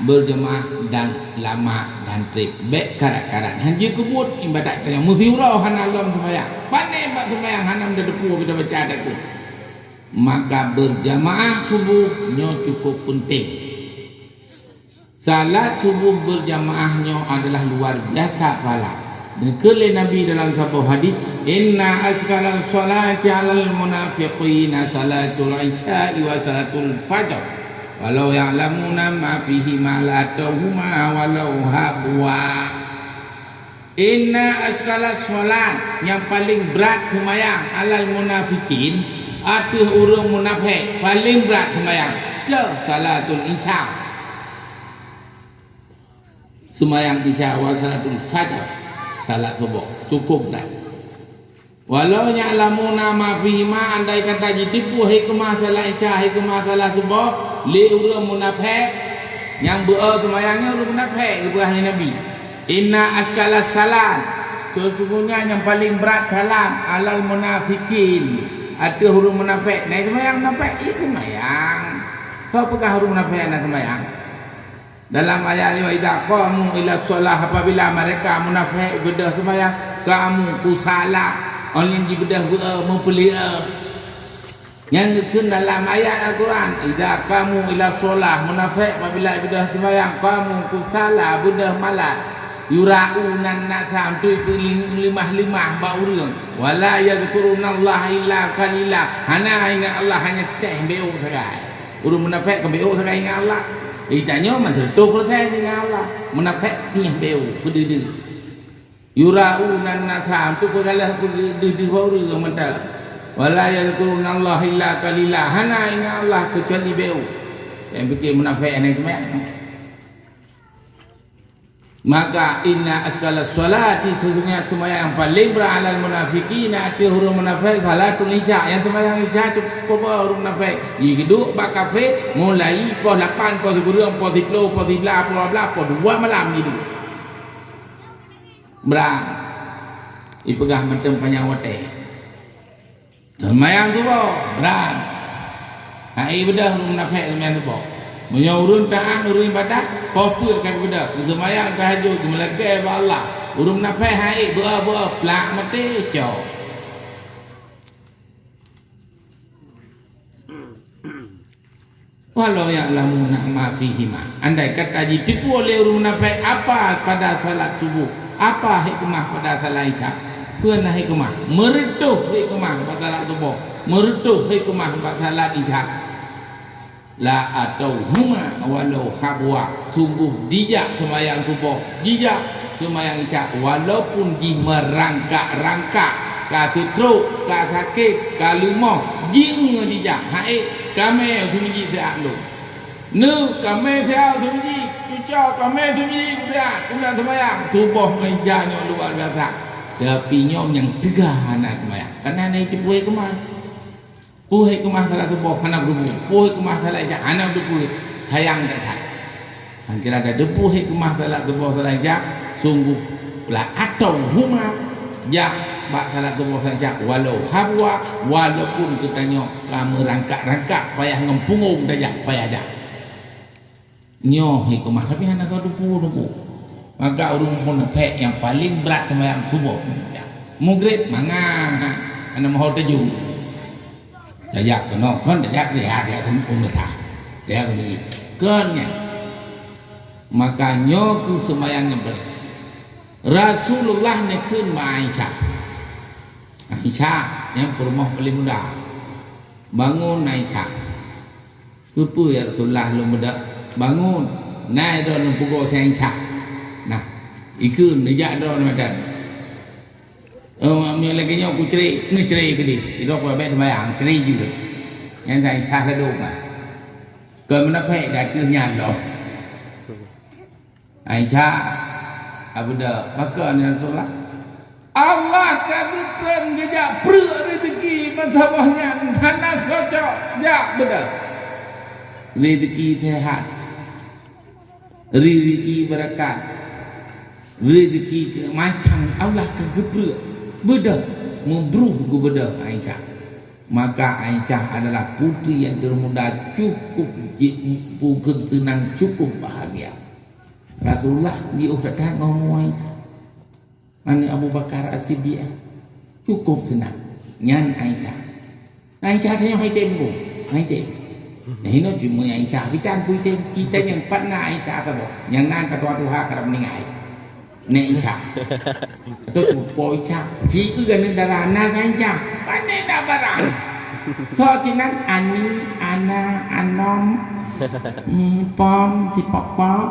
berjemaah dan lama dan trip baik karat-karat hanji kebut ibadat yang musirah hana alam sembahyang pandai buat sembahyang hana dah depu kita baca ada maka berjamaah subuhnya cukup penting. Salat subuh berjamaahnya adalah luar biasa pahala. Dan kele Nabi dalam sebuah hadis, inna askala salati 'alal munafiqina salatul isya'i wa salatul fajr. Walau ya'lamuna ma fihi ma la tawhuma walau habwa. Inna askala solat yang paling berat sembahyang alal munafikin atuh urang munafik paling berat sembahyang dah salatul isya. Sembahyang isya wa salatul fajr salat subuh cukup berat. Walau ya'lamuna ma fihi ma andai kata ditipu hikmah salat isya hikmah salat subuh li urang munafik yang berdoa sembahyangnya urang munafik ibrahim Nabi. Inna askala salat sesungguhnya yang paling berat salat alal munafikin ada huruf munafik naik sembahyang munafik itu sembahyang. Kau apakah huruf munafik nak sembahyang? Dalam ayat 5 idza qamu ila shalah apabila mereka munafik bedah sembahyang kamu kusala orang yang bedah mempelihara. Yang dikun dalam ayat Al-Quran idza kamu ila shalah munafik apabila bedah sembahyang kamu kusala bedah malat yuraunan nasa tu limah-limah ba urang wala yadhkurunallaha illa qalila hana ingat Allah hanya teh beu sagai urang munafik ke beu sagai ingat Allah itanya man 30% ingat Allah munafik ni beu pedede yuraunan nasa tu pagalah pedede urang mental wala yadhkurunallaha illa qalila hana ingat Allah kecuali beu yang fikir munafik ni kemek. Maka inna askala salati sesungguhnya sembahyang yang paling berat alal munafikin ati huruf munafik salatul isya yang sembahyang isya cukup huruf munafik duduk bak kafe mulai pukul 8 pukul 9 pukul 10 pukul 11 pukul 12 pukul 2 malam hidup berat ipegah mentem panjang wate sembahyang tu berat hai bedah huruf munafik sembahyang tu punya urun taat urun ibadat popul kan benda sembahyang tahajud melagai ba Allah urun nafai hai berapa plak mati cau walau ya'lamuna ma fihi ma andai kata ditipu oleh urun nafai apa pada salat subuh apa hikmah pada salat isya pernah hikmah meretuh hikmah pada salat subuh meretuh hikmah pada salat isya la atau huma walau habwa sungguh dijak sembahyang subuh dijak sembahyang isya walaupun di merangkak-rangkak ka setruk ka sakit ka lemah jing dijak hai kami sumji tak lu nu kami saya sumji cuca kami sumji dia pulang sembahyang subuh menjanya luar biasa tapi nyom yang tegah anak sembahyang karena naik tipuai kemana puhai kemah salat subuh anak debu puhai kemah salat isya anak debu sayang dekat kan kira ada debu hai kemah salat subuh salat isya sungguh lah atau huma ya bak salat subuh salat isya walau habwa walaupun katanya kamu rangkak-rangkak payah ngempunggung dajak payah dah nyoh hai kemah tapi anak kau debu maka urung munafik yang paling berat sembahyang subuh mugrib mangah ana mau terjun dayak kena kan dayak dia sempun dah dia begini kennya makanya ku sembahyang yang benar Rasulullah nekun ma Aisyah yang perempuan paling muda bangun Aisyah kupu ya Rasulullah lu muda bangun naik dah pukul saya Aisyah nah ikut dayak dah macam mi lagi nyo aku cerai ni cerai ke di rok ba bet sembahyang cerai juga yang saya Isya dah duk ah ke menapek dah tu nyan lo Aisyah abda maka ni Rasulullah Allah kami pren gejak perut rezeki mentabahnya hana socok ya betul rezeki sehat rezeki berkat rezeki macam Allah ke perut betul membruh ke betul Aisyah maka Aisyah adalah putri yang termuda cukup bukan senang cukup bahagia Rasulullah di Uhud ngomong Aisyah mana Abu Bakar As-Siddiq cukup senang nyan Aisyah tanya hai tempo hai tem nah nó chuyện mười Aisyah kita pui tem kita yang partner Aisyah ka bo yang nan ka tua tuha ka mengai ne Aisyah tu tu po Aisyah ji ư gần dara na Aisyah pane dah barang so chinan ani ana anom pom thì pop pop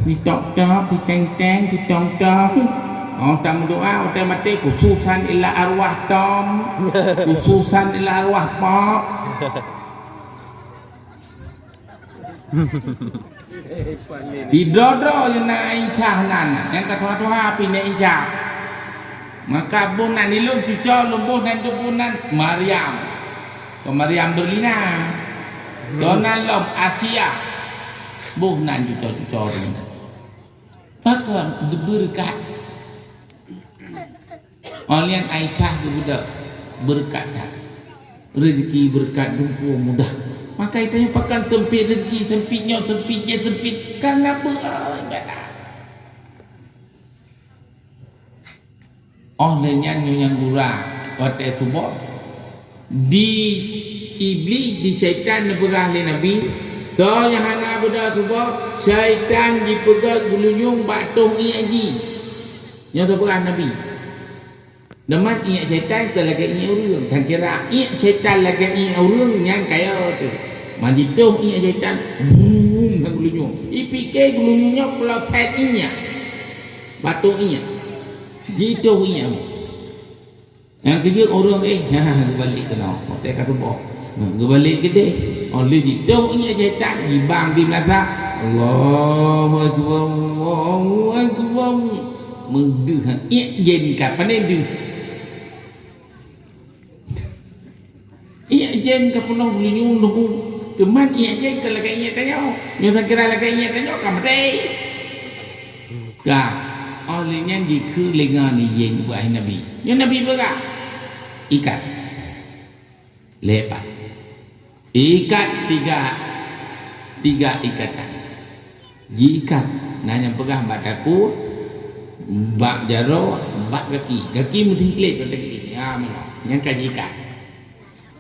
thì tok tok thì teng teng thì tong tong tam doa utai mati khususan illa arwah tom khususan illa arwah pop tidodo na Aisyah nana yang ketua-tua pine Aisyah maka bunan ilum cuco lumbuh dan dubunan Maryam ke Maryam berlina Donald Lom Asia bunan cuco-cuco bunan maka berkat oleh Aisyah kebudak berkat rezeki berkat dumpu mudah maka itu pakan sempit rezeki sempitnya sempitnya sempit karena berat olehnya yang gurah pada subuh di iblis di syaitan dipegang oleh Nabi so yang hana benda subuh syaitan dipegang gulunyung batuh iaji yang terpegang Nabi Namun ia syaitan ke lagi ia urung kan kira ia syaitan lagi ia urung yang kaya tu mandi tu ia syaitan boom kan gulunyung ipike gulunyungnya kalau tadinya batu ia jitu ia yang kerja orang balik ke nak hotel kat tubuh balik ke deh oleh jitu ia syaitan di bang di belakang Allahu akbar Allahu akbar menduh ia jen kapan dia ia jen ke penuh belinyung nunggu cuman ia jen ke lagi ia tanya yang tak kira lagi ia tanya kamu deh kah olehnya jika lengan ni jen buat Nabi yang Nabi berkata ikat lepas ikat tiga ikatan jikat nanya pegang bataku bak jaro bak kaki mesti klik pada kaki ya mana yang kaji ikat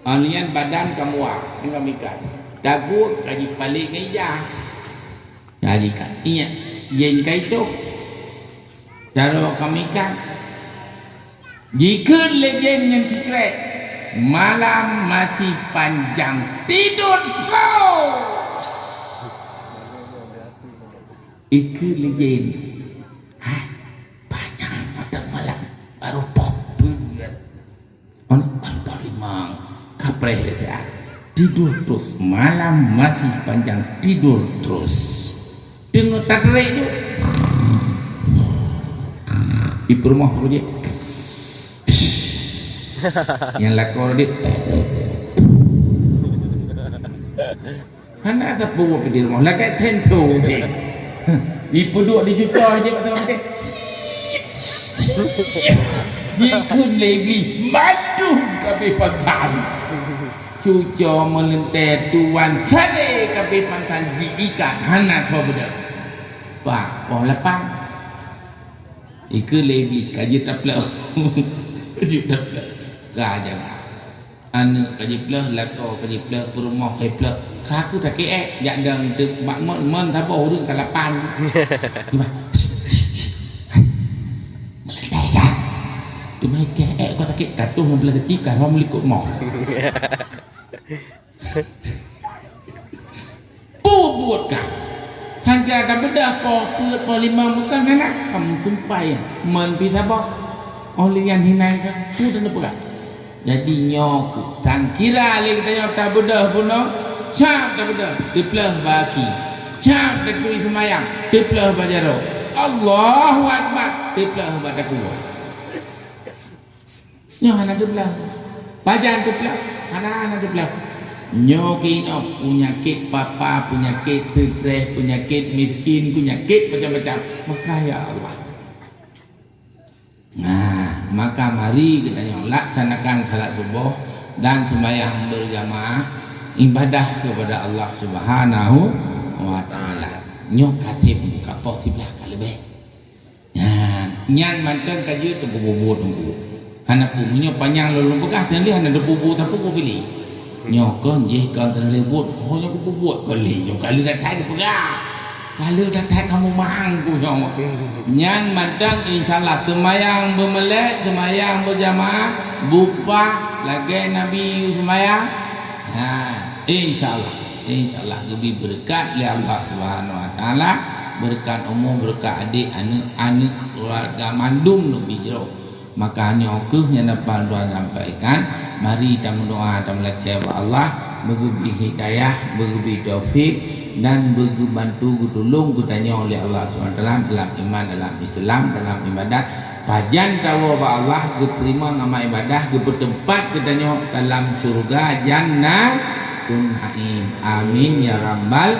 alian badan kamu yang kami ikat dagu kaji balik ngejah kaji ikat iya yen kaitu jaro kami ikat jika legend yang tikrek malam masih panjang tidur terus itu legend banyak mata malam baru pop on limang kapreh ya tidur terus malam masih panjang tidur terus dengar takrek itu di rumah dia yang lakor dia hana tak bawa pergi rumah lakai tentu dia ipu duduk di juta je kata orang dia ikut lagi madu kabeh pantan cuco melentet tuan sade kabeh pantan jiikan hana kau bedak pak poh lapang ikut lagi kaji taplak kaji taplak kaja anu kaji pleh lako kaji pleh perumah kaji pleh kaku tak ke jak dang tek mak men ta bo rung kalapan tu mai ke kau tak ke katuh membelah ketika kau melikut mau buat kah tang kira bedah kau puat po lima bukan anak kamu sampai men pi ta bo oleh yang hinai kan tu dan apa jadi nyok tang kira le kita tak bedah pun cap tak bedah diplah baki Cap dekui semayang, teplah bajaro. Allahu Akbar, teplah badaku. Nyo hana teplah. Bajan teplah, hana teplah. Nyo kino penyakit papa, penyakit stres, penyakit miskin, penyakit macam-macam. Maka ya Allah. Nah, maka mari kita laksanakan salat subuh dan sembahyang berjamaah ibadah kepada Allah Subhanahu wa taala. Nyok katib kapoh tiblah kalebe. Nah, nyan manteng kaje tu bubut tunggu. Hana punya panjang lalu bekah dan dia hana bubut tapi ko pilih. Nyok je kan terlebut, hanya bubut kali. Nyok kali dah tag pegah. Kalau dah tak kamu mangku nyong. Nyan madang insyaallah semayang bermelek, semayang berjamaah, bupa lagi Nabi semayang. Ha, insyaallah lebih berkat oleh Allah Subhanahu wa taala, berkat umum, berkat adik, anak keluarga mandum lebih jero. Makanya okuhnya dapat doa sampaikan, mari kita berdoa dan melekeh Allah, bagi hidayah, bagi taufik dan bagi bantu tolong kutanya oleh Allah SWT dalam iman, dalam Islam, dalam ibadat. Pajan tahu bahwa Allah diterima nama ibadah, bertempat katanya dalam surga Jannatul Naim. Amin ya rabbal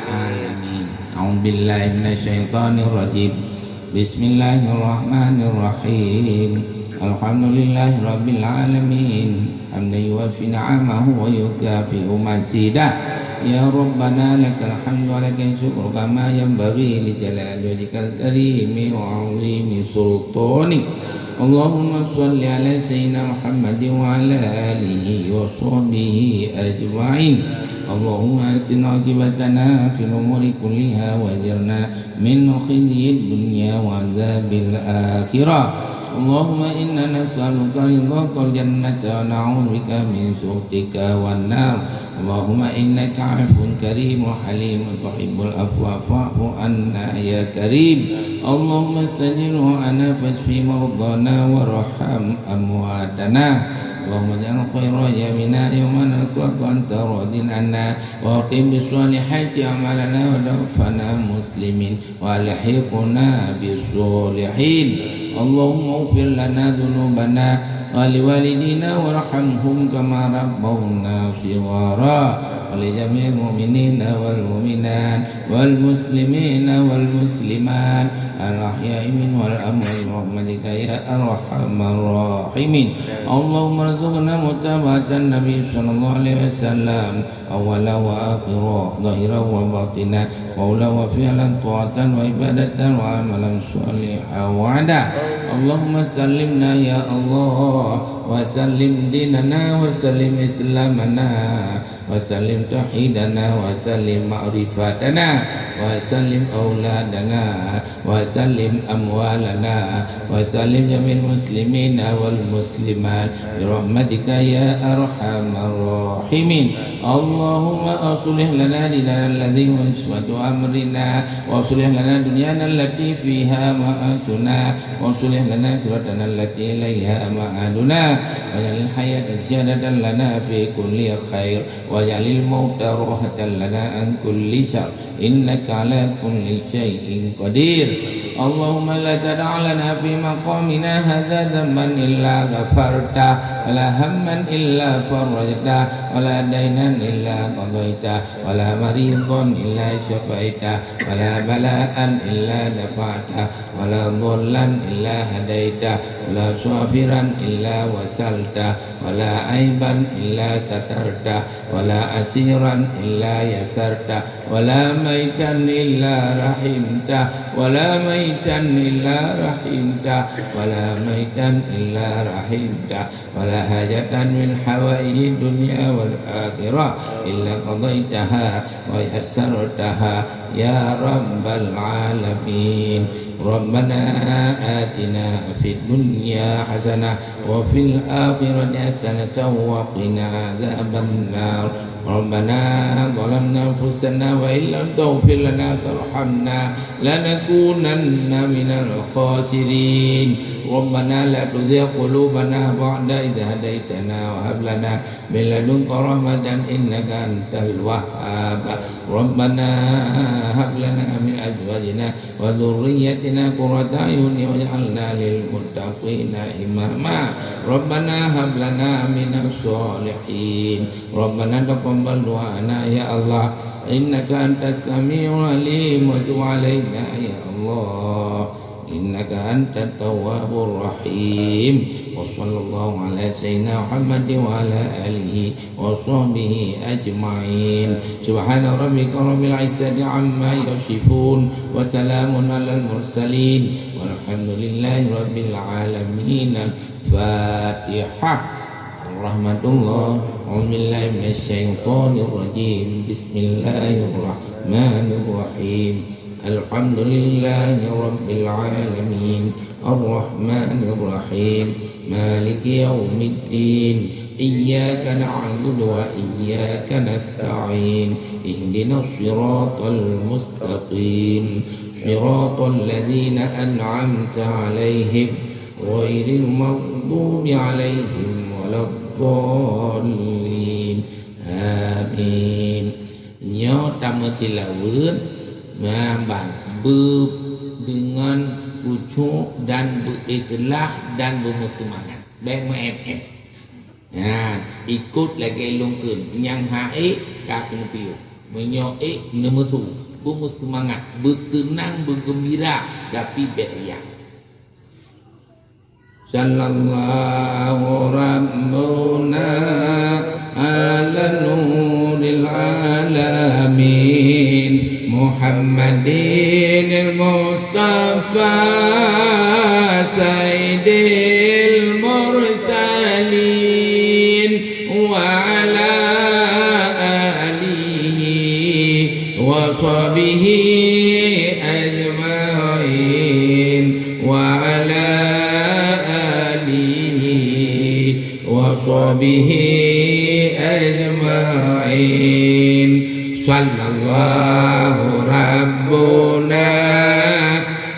alamin. A'udzubillahi minasyaitonir rajim. Bismillahirrahmanirrahim. Alhamdulillahi rabbil alamin. Hamdan yuwaffi ni'amahu wa yukafi'u mazidah. Ya Rabbana lakal hamdu wa lakal syukru kama yanbaghi li jalali wajhikal karimi wa 'azimi sultanik. Allahumma shalli ala sayyidina Muhammadin wa ala alihi wa sahbihi ajma'in. Allahumma asin aqibatana fil umuri kulliha wajirna min khizyid dunya wa 'adzabil akhirah. Allahumma inna nas'aluka ridhaka wal jannata wa na'udzubika min sukhtika wan nar. Allahumma innaka 'afuwun karimun halimun tuhibbul afwa fa'fu anna ya karim. Allahumma istajib ana fashfi mardana warham amwatana. Allahumma ja'al khairan yamina yawma nalqaka anta radin anna wa qim bisolihati amalana wa dafana muslimin wa alhiqna bisolihin. Allahumma ufir lana dhunubana wa liwalidina warhamhum kama rabbawna shighara wa li jami'il mu'minina wal mu'minat wal muslimina wal muslimat al-ahya'i min wal amwat rahmatika ya arhamar rahimin. Allahumma rzuqna mutaba'atan nabi sallallahu alaihi wasallam awwala wa akhira dhahira wa batina qawla wa fi'lan ta'atan wa ibadatan wa amalan shalihan wa ada. Allahumma sallimna ya Allah wa sallim dinana wa sallim islamana wa sallim tauhidana wa sallim ma'rifatana wa sallim auladana wa sallim amwalana wa sallim jamil muslimina wal muslimat bi rahmatika ya arhamar rahimin. Allahumma aslih lana dinana alladhi huwa ismatu amrina wa aslih lana dunyana allati fiha ma'asuna wa aslih lana akhiratana allati ilayha ma'aduna wa jalil hayata ziyadatan lana fi kulli khair wa jalil mauta rahatan lana an kulli syar innaka ala kulli syai'in qadir. Allahumma la tad'a lana fi maqamina hadza dhanban illa ghafarta wa la hamman illa farajta wa la daynan illa qadaita wa la maridan illa shafaita wa la bala'an illa dafa'ta wa la dhullan illa hadaita wa la safiran illa wasalta wa la aiban illa satarta wa la asiran illa yasarta wa la maitan illa rahimta wa la maitan illa rahimta wa la maitan illa rahimta wa la hajatan min hawaiji dunya wal akhirah illa qadaitaha wa yassartaha ya rabbal alamin. Rabbana atina fid dunya hasanah wa fil akhirati hasanah wa qina adzaban nar. ربنا ظلمنا أنفسنا وإن لم تغفر لنا وترحمنا لنكونن من الخاسرين ربنا لا تزغ قلوبنا بعد إذ هديتنا وهب لنا من لدنك رحمة إنك أنت الوهاب ربنا هب لنا من أزواجنا وذريتنا قرة أعين واجعلنا للمتقين إماما ربنا هب لنا من الصالحين ربنا تقبل دعاءنا يا الله إنك أنت السميع العليم وتب علينا يا الله إنك أنت التواب الرحيم وصلى الله على سيدنا محمد وعلى آله وصحبه أجمعين سبحان ربك رب العزة عما يصفون وسلام على المرسلين والحمد لله رب العالمين الفاتحة رحمة الله أعوذ بالله من الشيطان الرجيم بسم الله الرحمن الرحيم الحمد لله رب العالمين الرحمن الرحيم مالك يوم الدين إياك نعبد وإياك نستعين اهدنا الصراط المستقيم صراط الذين أنعمت عليهم غير المغضوب عليهم ولا الضالين آمين nhớ tâm thì là vướng mà bạn bơ dengan ucu dan berikhlas dan bersemangat dan em ikut lagi longkun yang hai kakung piu menyoi nemutu bersemangat bersenang bergembira tapi beriak sallallahu rabbuna ala nuril alamin Muhammadin al-Mustafa Sayyidil Mursalin wa ala alihi wa sahbihi ajma'in wa ala alihi wa sahbihi ajma'in sallallahu rabbuna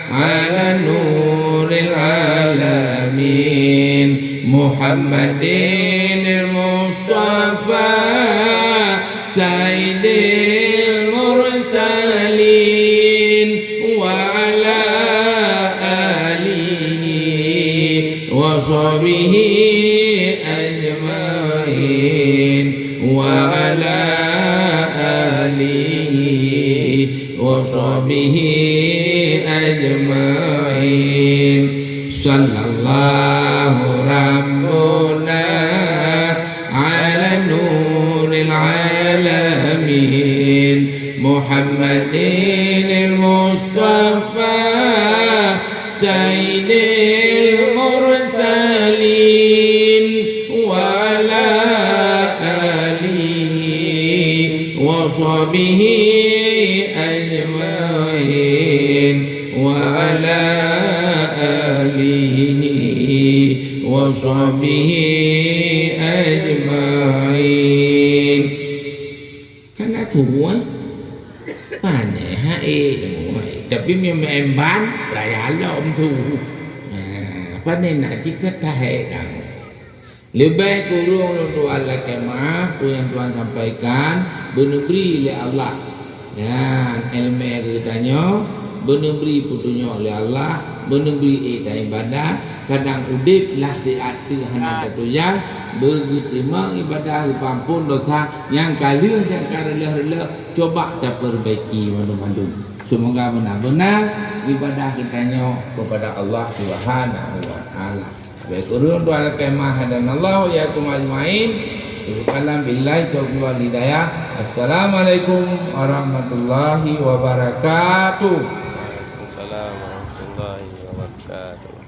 ala nuril alamin Muhammadin al-Mustafa Sayyidil Mursalin wa ala alihi wa sahbihi ajma'in wa ala وصحبه أجمعين صلى الله ربنا على نور العالمين محمد المصطفى سيد المرسلين وعلى آله وصحبه أجمعين وعلى آله وصحبه أجمعين karena thua pane hai tapi em bán lại là ông thu cho nên là chỉ có tahe kan lebih baik kurung Tuhan lah kemah yang Tuhan sampaikan bernegeri oleh Allah ya ilmu katanya bernegeri putunya oleh Allah bernegeri ibadah kadang udip lah diatur hanya ketujuan begitu memang ibadah pampun dosa yang kalian yang karela coba kita perbaiki malu-malu semoga benar-benar ibadah kitanya kepada Allah Subhanahu wa taala baik urun doa kemah dan Allah ya kum ajmain kalam billahi taufiq wal hidayah assalamualaikum warahmatullahi wabarakatuh. Waalaikumsalam warahmatullahi wabarakatuh.